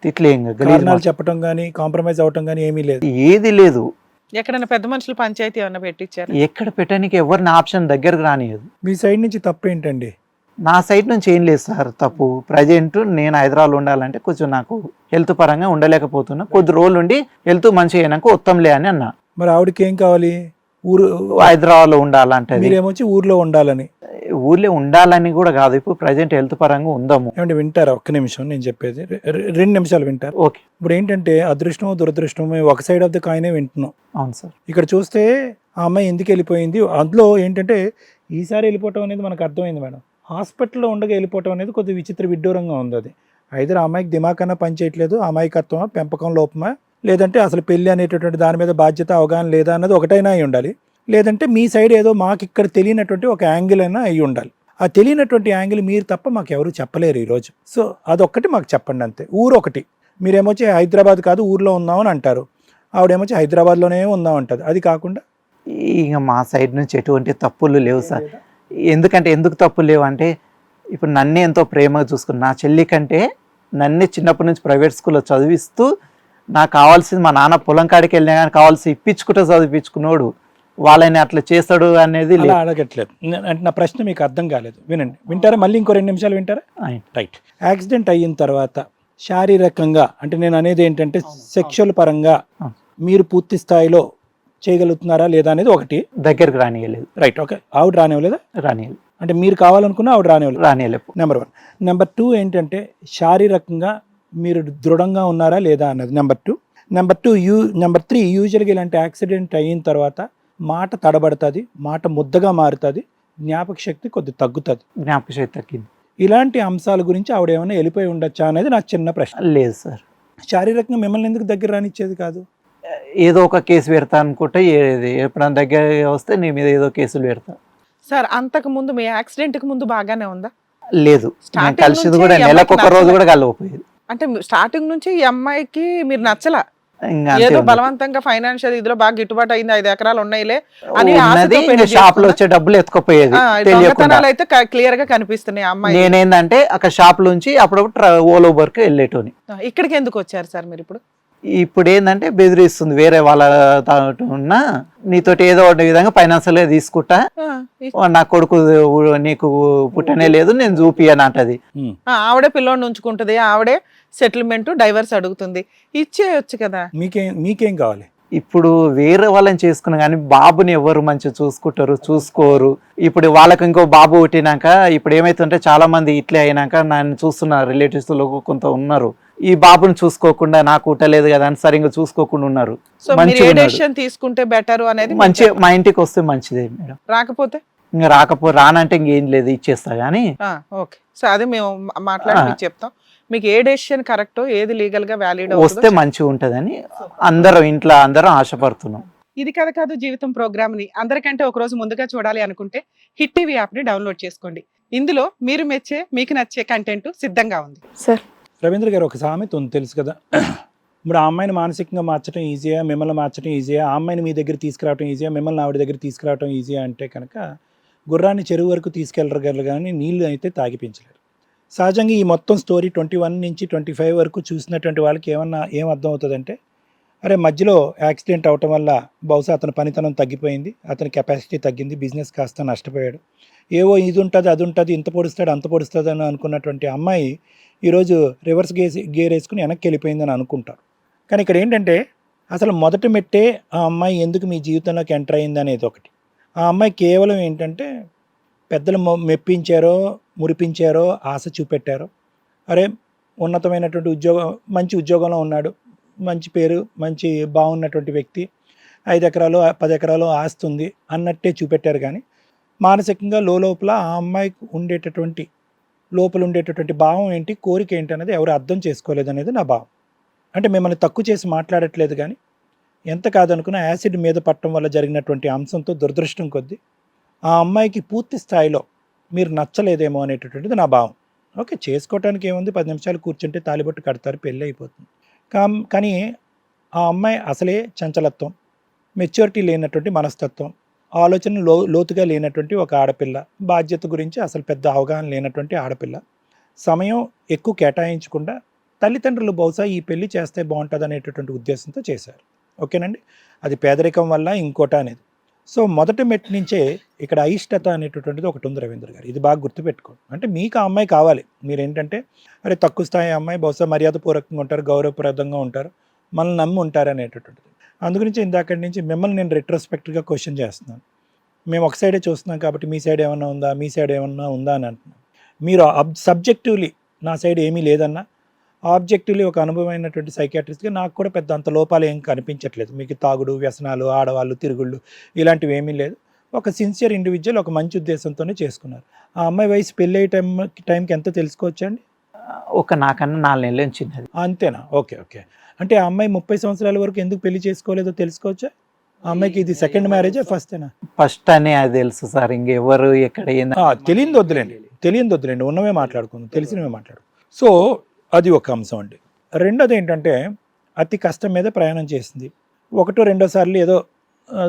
తిట్లే ఇంకా కారణాలు చెప్పడం గానీ కాంప్రమైజ్ అవటం గానీ ఏమీ లేదు. ఏది లేదు. ఎక్కడైనా పెద్ద మనుషులు పంచాయతీ ఏమన్నా పెట్టించారు? ఎక్కడ పెట్టడానికి ఎవరిని ఆప్షన్ దగ్గరకు రానియదు. మీ సైడ్ నుంచి తప్పు ఏంటండి? నా సైడ్ నుంచి ఏం లేదు సార్ తప్పు. ప్రజెంట్ నేను హైదరాబాద్ ఉండాలంటే కొంచెం నాకు హెల్త్ పరంగా ఉండలేకపోతున్నా. కొద్ది రోజులు ఉండి హెల్త్ మంచిగా అయినాక ఉత్తంలే అని అన్నా. మరి ఆవిడకి ఏం కావాలి? ఊరు హైదరాబాద్ లో ఉండాలంటే మీరేమొచ్చి ఊర్లో ఉండాలని. ఊర్లో ఉండాలని కూడా కాదు, ఇప్పుడు ప్రజెంట్ హెల్త్ పరంగా ఉందాము. ఏమంటే వింటారా? ఒక్క నిమిషం నేను చెప్పేది 2 నిమిషాలు వింటారు. ఓకే. ఇప్పుడు ఏంటంటే అదృష్టమో దురదృష్టమో ఒక సైడ్ ఆఫ్ ద కాయినే వింటున్నాం. అవును సార్. ఇక్కడ చూస్తే ఆ అమ్మాయి ఎందుకు వెళ్ళిపోయింది, అందులో ఏంటంటే ఈసారి వెళ్ళిపోవటం అనేది మనకు అర్థమైంది మేడం. హాస్పిటల్లో ఉండగా వెళ్ళిపోవటం అనేది కొద్దిగా విచిత్ర విడ్డూరంగా ఉంది. అది అయితే ఆ అమ్మాయికి దిమాకన్నా పనిచేయట్లేదు, అమాయకత్వమా, పెంపకం లోపమా, లేదంటే అసలు పెళ్లి అనేటటువంటి దాని మీద బాధ్యత అవగాహన లేదా అన్నది ఒకటైనా అయి ఉండాలి. లేదంటే మీ సైడ్ ఏదో మాకు ఇక్కడ తెలియనటువంటి ఒక యాంగిల్ అయినా అయి ఉండాలి. ఆ తెలియనటువంటి యాంగిల్ మీరు తప్ప మాకు ఎవరు చెప్పలేరు ఈరోజు. సో అదొక్కటి మాకు చెప్పండి అంతే. ఊరు ఒకటి, మీరేమొచ్చి హైదరాబాద్ కాదు ఊర్లో ఉందామని అంటారు, ఆవిడేమొచ్చి హైదరాబాద్లోనే ఉందామంటారు. అది కాకుండా ఇక మా సైడ్ నుంచి ఎటువంటి తప్పులు లేవు సార్. ఎందుకు తప్పులు లేవు అంటే, ఇప్పుడు నన్ను ఎంతో ప్రేమగా చూసుకుని, నా చెల్లి కంటే నన్ను చిన్నప్పటి నుంచి ప్రైవేట్ స్కూల్లో చదివిస్తూ నాకు కావాల్సింది మా నాన్న పొలం కాడికి వెళ్ళినా కానీ కావాల్సి ఇప్పించుకుంటే చదివించుకున్నాడు, వాళ్ళని అట్లా చేస్తాడు అనేది అలా అడగట్లేదు. అంటే నా ప్రశ్న మీకు అర్థం కాలేదు, వినండి. వింటారా? మళ్ళీ ఇంకో 2 నిమిషాలు వింటారా? రైట్. యాక్సిడెంట్ అయిన తర్వాత శారీరకంగా, అంటే నేను అనేది ఏంటంటే సెక్షువల్ పరంగా మీరు పూర్తి స్థాయిలో చేయగలుగుతున్నారా లేదా అనేది ఒకటి. దగ్గరకు రానియలేదు. Right, okay. ఆవిడ రానివ్వలేదా? రానియలేదు. అంటే మీరు కావాలనుకున్నా ఆవిడ రానియలేదు. నెంబర్ 1. నెంబర్ 2 ఏంటంటే శారీరకంగా మీరు దృఢంగా ఉన్నారా లేదా అన్నది నెంబర్ 2. నెంబర్ 3 యూజువల్గా ఇలాంటి యాక్సిడెంట్ అయిన తర్వాత మాట తడబడుతుంది, మాట ముద్దగా మారుతుంది, జ్ఞాపక శక్తి కొద్ది తగ్గుతుంది. జ్ఞాపక శక్తి తగ్గింది. ఇలాంటి అంశాల గురించి ఆవిడ ఏమైనా వెళ్ళిపోయి ఉండొచ్చా అనేది నాకు చిన్న ప్రశ్న. లేదు సార్. శారీరకంగా మిమ్మల్ని ఎందుకు దగ్గర రానిచ్చేది కాదు? ఏదో ఒక కేసు పెడతా అనుకుంటే, ఎప్పుడైనా దగ్గర వస్తే నీ మీద ఏదో కేసులు పెడతా. సార్ అంతకు ముందు మీ యాక్సిడెంట్ కి ముందు బాగానే ఉందా? లేదు, నేను కలిసింది కూడా నెలకొక రోజు కూడా కలవపోయేది. అంటే స్టార్టింగ్ నుంచి ఈ అమ్మాయికి మీరు నచ్చలా? ఏదో బలవంతంగా ఫైనాన్షియల్ ఇదిలో బాగా గిట్టుబాటు అయింది, 5 ఎకరాలు ఉన్నాయిలే అని షాప్ లో వచ్చే డబ్బులు ఎత్తుకోపోయేది. దొంగతనాలు అయితే క్లియర్ గా కనిపిస్తున్నాయి. అమ్మాయి నేనేందంటే అక్కడ షాప్ నుంచి అప్పుడప్పుడు ఓల్ ఓవర్కి వెళ్ళేటోని. ఇక్కడికి ఎందుకు వచ్చారు సార్ మీరు ఇప్పుడు? ఇప్పుడు ఏంటంటే బెదిరిస్తుంది, వేరే వాళ్ళ ఉన్నా నీతోటి ఏదో ఒక విధంగా ఫైనాన్షియల్ గా తీసుకుంటా, నా కొడుకు నీకు పుట్టనే లేదు నేను చూపియని అంటది. ఆవిడే పిల్లోని ఉంచుకుంటది, ఆవిడే సెటిల్మెంట్ డైవర్స్ అడుగుతుంది, ఇచ్చేయొచ్చు కదా. మీకేం కావాలి? ఇప్పుడు వేరే వాళ్ళని చేసుకున్నా కానీ బాబుని ఎవరు మంచిగా చూసుకోరు. ఇప్పుడు వాళ్ళకి ఇంకో బాబు పుట్టినాక ఇప్పుడు ఏమైతుంటే చాలా మంది ఇట్లే అయినాక నన్ను చూస్తున్న రిలేటివ్స్ లో కొంత ఉన్నారు, ఈ బాబుని చూసుకోకుండా నాకు పుట్టలేదు కదా అని సరిగ్గా చూసుకోకుండా ఉన్నారు. తీసుకుంటే బెటర్ అనేది మంచి మా ఇంటికి వస్తే మంచిదే మేడం. రాకపోతే ఇంకా రానంటే ఇంకేం లేదు, ఇచ్చేస్తా గానీ. ఓకే, సో అదే మేము మాట్లాడి చెప్తాం మీకు ఏ డెసిషన్ కరెక్టో ఏది లీగల్ గా వ్యాలిడ్ వస్తే మంచిగా ఉంటదని అందరం ఆశపడుతున్నాం. ఇది కథ కాదు జీవితం ప్రోగ్రామ్ ని అందరికంటే ఒక రోజు ముందుగా చూడాలి అనుకుంటే హిట్ టీవీ యాప్ ని డౌన్లోడ్ చేసుకోండి. ఇందులో మీరు మెచ్చే మీకు నచ్చే కంటెంట్ సిద్ధంగా ఉంది. సార్ రవీంద్ర గారు, ఒక సామెత ఉంది తెలుసు కదా, ఇప్పుడు ఆ అమ్మాయిని మానసికంగా మార్చడం ఈజీయా, మిమ్మల్ని మార్చడం ఈజీయా, ఆ అమ్మాయిని మీ దగ్గర తీసుకురావడం ఈజీయా, మిమ్మల్ని ఆవిడ దగ్గర తీసుకురావడం ఈజీయా అంటే కనుక గుర్రాన్ని చెరువు వరకు తీసుకెళ్ళగలరు కానీ నీళ్లు అయితే తాగిపించలేరు. సహజంగా ఈ మొత్తం స్టోరీ 21 నుంచి 25 వరకు చూసినటువంటి వాళ్ళకి ఏం అర్థం అవుతుందంటే, అరే మధ్యలో యాక్సిడెంట్ అవటం వల్ల బహుశా అతని పనితనం తగ్గిపోయింది, అతని కెపాసిటీ తగ్గింది, బిజినెస్ కాస్త నష్టపోయాడు, ఏవో ఇది ఉంటుంది అది ఉంటుంది, ఇంత పొడుస్తాడు అంత పొడుస్తుంది అని అనుకున్నటువంటి అమ్మాయి ఈరోజు రివర్స్ గేర్ వేసుకుని వెనక్కి వెళ్ళిపోయిందని అనుకుంటారు. కానీ ఇక్కడ ఏంటంటే అసలు మొదటి మెట్టే ఆ అమ్మాయి ఎందుకు మీ జీవితంలోకి ఎంటర్ అయింది అనేది ఒకటి. ఆ అమ్మాయి కేవలం ఏంటంటే పెద్దలు మెప్పించారో మురిపించారో ఆశ చూపెట్టారో, అరే ఉన్నతమైనటువంటి మంచి ఉద్యోగంలో ఉన్నాడు, మంచి పేరు, మంచి బాగున్నటువంటి వ్యక్తి, 5 ఎకరాలు 10 ఎకరాలు ఆస్తుంది అన్నట్టే చూపెట్టారు. కానీ మానసికంగా లోపల ఆ అమ్మాయికి లోపల ఉండేటటువంటి భావం ఏంటి, కోరిక ఏంటి అనేది ఎవరు అర్థం చేసుకోలేదు అనేది నా భావం. అంటే మిమ్మల్ని తక్కువ చేసి మాట్లాడట్లేదు, కానీ ఎంత కాదనుకున్నా యాసిడ్ మీద పట్టడం వల్ల జరిగినటువంటి అంశంతో దురదృష్టం కొద్దీ ఆ అమ్మాయికి పూర్తి స్థాయిలో మీరు నచ్చలేదేమో అనేటటువంటిది నా భావం. ఓకే, చేసుకోవటానికి ఏముంది, 10 నిమిషాలు కూర్చుంటే తాలిబొట్టు కడతారు, పెళ్ళి అయిపోతుంది. కానీ ఆ అమ్మాయి అసలే చంచలత్వం, మెచ్యూరిటీ లేనటువంటి మనస్తత్వం, ఆలోచన లోతుగా లేనటువంటి ఒక ఆడపిల్ల, బాధ్యత గురించి అసలు పెద్ద అవగాహన లేనటువంటి ఆడపిల్ల, సమయం ఎక్కువ కేటాయించకుండా తల్లిదండ్రులు బహుశా ఈ పెళ్లి చేస్తే బాగుంటుంది అనేటటువంటి ఉద్దేశంతో చేశారు. ఓకేనండి. అది పేదరికం వల్ల ఇంకోట అనేది. సో మొదటి మెట్టు నుంచే ఇక్కడ అయిష్టత అనేటటువంటిది ఒకటి ఉంది రవీంద్ర గారు. ఇది బాగా గుర్తుపెట్టుకోండి. అంటే మీకు ఆ అమ్మాయి కావాలి. మీరేంటంటే అరే తక్కువ స్థాయి అమ్మాయి, బహుశా మర్యాదపూర్వకంగా ఉంటారు, గౌరవప్రదంగా ఉంటారు, మనల్ని నమ్మి ఉంటారు అనేటటువంటిది. అందుగురించి ఇందాకటి నుంచి మిమ్మల్ని నేను రెట్రోస్పెక్ట్గా క్వశ్చన్ చేస్తున్నాను. మేము ఒక సైడే చూస్తున్నాం కాబట్టి మీ సైడ్ ఏమన్నా ఉందా, మీ సైడ్ ఏమన్నా ఉందా అని అంటున్నాం. మీరు సబ్జెక్టివ్లీ నా సైడ్ ఏమీ లేదన్నా, ఆబ్జెక్టివ్లీ ఒక అనుభవమైనటువంటి సైకాట్రిస్ట్గా నాకు కూడా పెద్ద అంత లోపాలు ఏం కనిపించట్లేదు. మీకు తాగుడు, వ్యసనాలు, ఆడవాళ్ళు, తిరుగుళ్ళు ఇలాంటివి ఏమీ లేదు. ఒక సిన్సియర్ ఇండివిజువల్ ఒక మంచి ఉద్దేశంతోనే చేసుకున్నారు. ఆ అమ్మాయి వయసు పెళ్ళి అయ్యే టైంకి ఎంత తెలుసుకోవచ్చండి? ఒక నాకన్నా 4 నెలలు చిన్నది. అంతేనా? Okay okay. అంటే ఆ అమ్మాయి 30 సంవత్సరాల వరకు ఎందుకు పెళ్లి చేసుకోలేదో తెలుసుకోవచ్చా? ఆ అమ్మాయికి ఇది సెకండ్ మ్యారేజా ఫస్టేనా? ఫస్ట్ అనే అది తెలుసు సార్. ఇంకెవరు ఎక్కడ తెలియదు వద్దులేండి, ఉన్నవే మాట్లాడుకుందాం, తెలిసినవే మాట్లాడుకుందాం. సో అది ఒక అంశం అండి. రెండోది ఏంటంటే అతి కష్టం మీద ప్రయాణం చేసింది. ఒకటో రెండో సార్లు ఏదో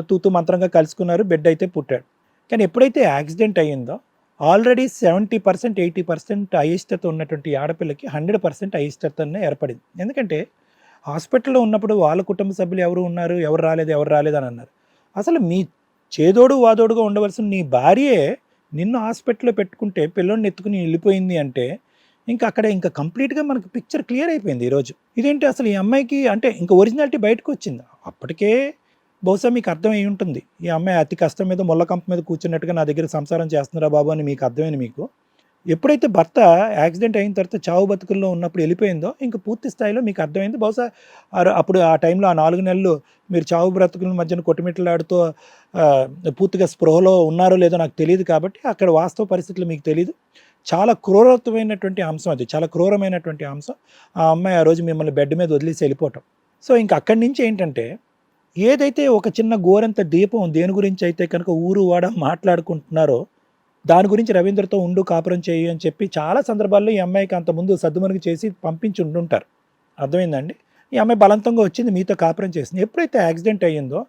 తూతూ మంత్రంగా కలుసుకున్నారు, బిడ్డ అయితే పుట్టాడు. కానీ ఎప్పుడైతే యాక్సిడెంట్ అయ్యిందో ఆల్రెడీ 70% 80% అయిష్టత ఉన్నటువంటి ఆడపిల్లకి 100% అయిష్టతనే ఏర్పడింది. ఎందుకంటే హాస్పిటల్లో ఉన్నప్పుడు వాళ్ళ కుటుంబ సభ్యులు ఎవరు ఉన్నారు, ఎవరు రాలేదు అని అన్నారు. అసలు మీ చేదోడు వాదోడుగా ఉండవలసిన నీ భార్యే నిన్ను హాస్పిటల్లో పెట్టుకుంటే పిల్లోడిని ఎత్తుకుని వెళ్ళిపోయింది అంటే ఇంకా కంప్లీట్గా మనకు పిక్చర్ క్లియర్ అయిపోయింది ఈరోజు. ఇదేంటి అసలు ఈ అమ్మాయికి అంటే ఇంకా ఒరిజినాలిటీ బయటకు వచ్చింది. అప్పటికే బహుశా మీకు అర్థమై ఉంటుంది, ఈ అమ్మాయి అతి కష్టం మీద ముళ్ళ కంప మీద కూర్చున్నట్టుగా నా దగ్గర సంసారం చేస్తున్నారా బాబు అని మీకు అర్థమైంది. మీకు ఎప్పుడైతే భర్త యాక్సిడెంట్ అయిన తర్వాత చావు బతుకుల్లో ఉన్నప్పుడు వెళ్ళిపోయిందో ఇంకా పూర్తి స్థాయిలో మీకు అర్థమైంది. బహుశా అప్పుడు ఆ టైంలో ఆ 4 నెలలు మీరు చావు బ్రతుకుల మధ్యన కొట్టుమిట్లాడుతూ పూర్తిగా స్పృహలో ఉన్నారో లేదో నాకు తెలియదు. కాబట్టి అక్కడ వాస్తవ పరిస్థితులు మీకు తెలియదు. చాలా క్రూరమైనటువంటి అంశం అది, చాలా క్రూరమైనటువంటి అంశం. ఆ అమ్మాయి ఆ రోజు మిమ్మల్ని బెడ్ మీద వదిలేసి వెళ్ళిపోవటం. సో ఇంకా అక్కడి నుంచి ఏంటంటే ఏదైతే ఒక చిన్న గోరంత దీపం దేని గురించి అయితే కనుక ఊరు వాడ మాట్లాడుకుంటున్నారో దాని గురించి రవీంద్రతో ఉండు కాపురం చేయి అని చెప్పి చాలా సందర్భాల్లో ఈ అమ్మాయికి అంతకుముందు సద్దుమణిగి చేసి పంపించి ఉండుంటారు. అర్థమైందండి? ఈ అమ్మాయి బలవంతంగా వచ్చింది, మీతో కాపురం చేసింది. ఎప్పుడైతే యాక్సిడెంట్ అయ్యిందో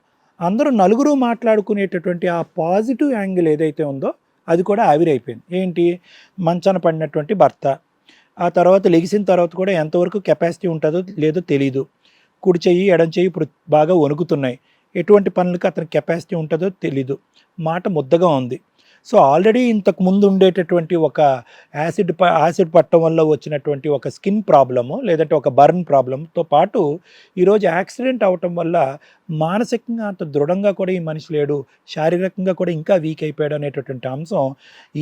అందరూ నలుగురు మాట్లాడుకునేటటువంటి ఆ పాజిటివ్ యాంగిల్ ఏదైతే ఉందో అది కూడా ఆవిరైపోయింది. ఏంటి? మంచాన పడినటువంటి భర్త, ఆ తర్వాత లెగిసిన తర్వాత కూడా ఎంతవరకు కెపాసిటీ ఉంటుందో లేదో తెలీదు. కుడి చెయ్యి ఎడం చెయ్యి ఇప్పుడు బాగా వణుకుతున్నాయి. ఎటువంటి పనులకు అతనికి కెపాసిటీ ఉంటుందో తెలీదు. మాట ముద్దగా ఉంది. సో ఆల్రెడీ ఇంతకు ముందు ఉండేటటువంటి ఒక యాసిడ్ పట్టడం వల్ల వచ్చినటువంటి ఒక స్కిన్ ప్రాబ్లము లేదంటే ఒక బర్న్ ప్రాబ్లంతో పాటు ఈరోజు యాక్సిడెంట్ అవటం వల్ల మానసికంగా అంత దృఢంగా కూడా ఈ మనిషి లేడు, శారీరకంగా కూడా ఇంకా వీక్ అయిపోయాడు అనేటటువంటి అంశం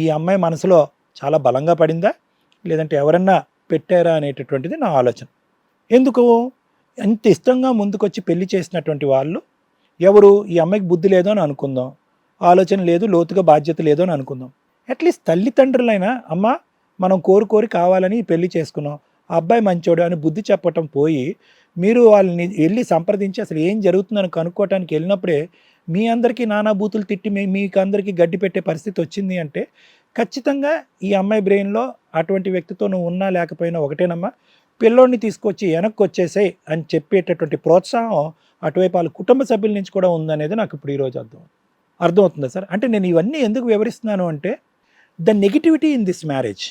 ఈ అమ్మాయి మనసులో చాలా బలంగా పడిందా లేదంటే ఎవరన్నా పెట్టారా అనేటటువంటిది నా ఆలోచన. ఎందుకు ఎంత ఇష్టంగా ముందుకొచ్చి పెళ్లి చేసినటువంటి వాళ్ళు ఎవరు? ఈ అమ్మాయికి బుద్ధి లేదో అని అనుకుందాం, ఆలోచన లేదు, లోతుగా బాధ్యత లేదో అని అనుకుందాం. అట్లీస్ట్ తల్లిదండ్రులైనా అమ్మ మనం కోరి కావాలని పెళ్లి చేసుకున్నాం, ఆ అబ్బాయి మంచోడు అని బుద్ధి చెప్పటం పోయి మీరు వాళ్ళని వెళ్ళి సంప్రదించి అసలు ఏం జరుగుతుందని కనుక్కోవటానికి వెళ్ళినప్పుడే మీ అందరికీ నానా బూతులు తిట్టి మీకు అందరికీ గడ్డి పెట్టే పరిస్థితి వచ్చింది అంటే ఖచ్చితంగా ఈ అమ్మాయి బ్రెయిన్లో అటువంటి వ్యక్తితో నువ్వు ఉన్నా లేకపోయినా ఒకటేనమ్మా, పిల్లోడిని తీసుకొచ్చి వెనక్కి వచ్చేసాయి అని చెప్పేటటువంటి ప్రోత్సాహం అటువైపు వాళ్ళ కుటుంబ సభ్యుల నుంచి కూడా ఉందనేది నాకు ఇప్పుడు ఈరోజు అర్థమవుతుందా సార్? అంటే నేను ఇవన్నీ ఎందుకు వివరిస్తున్నాను అంటే the negativity in this marriage.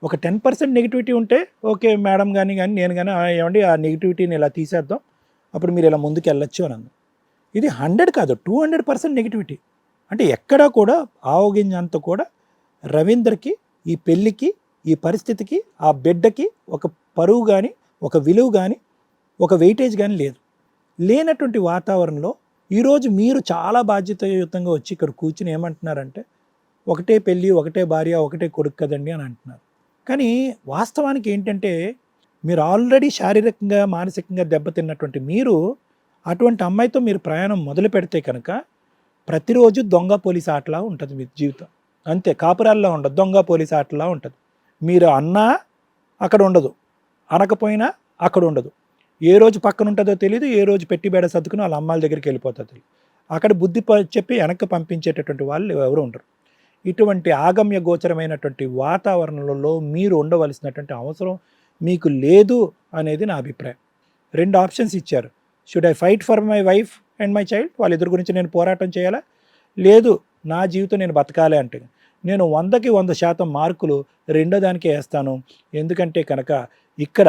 ఒక 10% నెగిటివిటీ ఉంటే ఓకే మేడం కానీ నేను కానీ ఏమండి ఆ నెగిటివిటీని ఇలా తీసేద్దాం, అప్పుడు మీరు ఇలా ముందుకు వెళ్ళొచ్చు అని అన్నాను. ఇది 100 కాదు 200% నెగిటివిటీ. అంటే ఎక్కడా కూడా ఆవగింజంత కూడా రవీంద్రకి ఈ పెళ్ళికి ఈ పరిస్థితికి ఆ బిడ్డకి ఒక పరువు కానీ ఒక విలువ కానీ ఒక వెయిటేజ్ కానీ లేదు. లేనటువంటి వాతావరణంలో ఈరోజు మీరు చాలా బాధ్యతాయుతంగా వచ్చి ఇక్కడ కూర్చుని ఏమంటున్నారంటే ఒకటే పెళ్ళి ఒకటే భార్య ఒకటే కొడుకు కదండి అని అంటున్నారు. కానీ వాస్తవానికి ఏంటంటే మీరు ఆల్రెడీ శారీరకంగా మానసికంగా దెబ్బతిన్నటువంటి మీరు అటువంటి అమ్మాయితో మీరు ప్రయాణం మొదలు పెడితే కనుక ప్రతిరోజు దొంగ పోలీస్ ఆటలా ఉంటుంది మీ జీవితం. అంతే, కాపురాల్లో ఉండదు, దొంగ పోలీస్ ఆటలా ఉంటుంది. మీరు అన్నా అక్కడ ఉండదు, అనకపోయినా అక్కడ ఉండదు. ఏ రోజు పక్కన ఉంటుందో తెలియదు, ఏ రోజు పెట్టి బేడ సర్దుకుని వాళ్ళ అమ్మాయిల దగ్గరికి వెళ్ళిపోతుందో తెలియదు. అక్కడ బుద్ధి చెప్పి వెనక్కి పంపించేటటువంటి వాళ్ళు ఎవరు ఉండరు. ఇటువంటి ఆగమ్య గోచరమైనటువంటి వాతావరణంలో మీరు ఉండవలసినటువంటి అవసరం మీకు లేదు అనేది నా అభిప్రాయం. 2 ఆప్షన్స్ ఇచ్చారు. Should I fight for my wife and my child, వాళ్ళిద్దరి గురించి నేను పోరాటం చేయాలా, లేదు నా జీవితం నేను బతకాలి అంటే నేను 100కి 100% మార్కులు రెండో దానికే వేస్తాను. ఎందుకంటే కనుక ఇక్కడ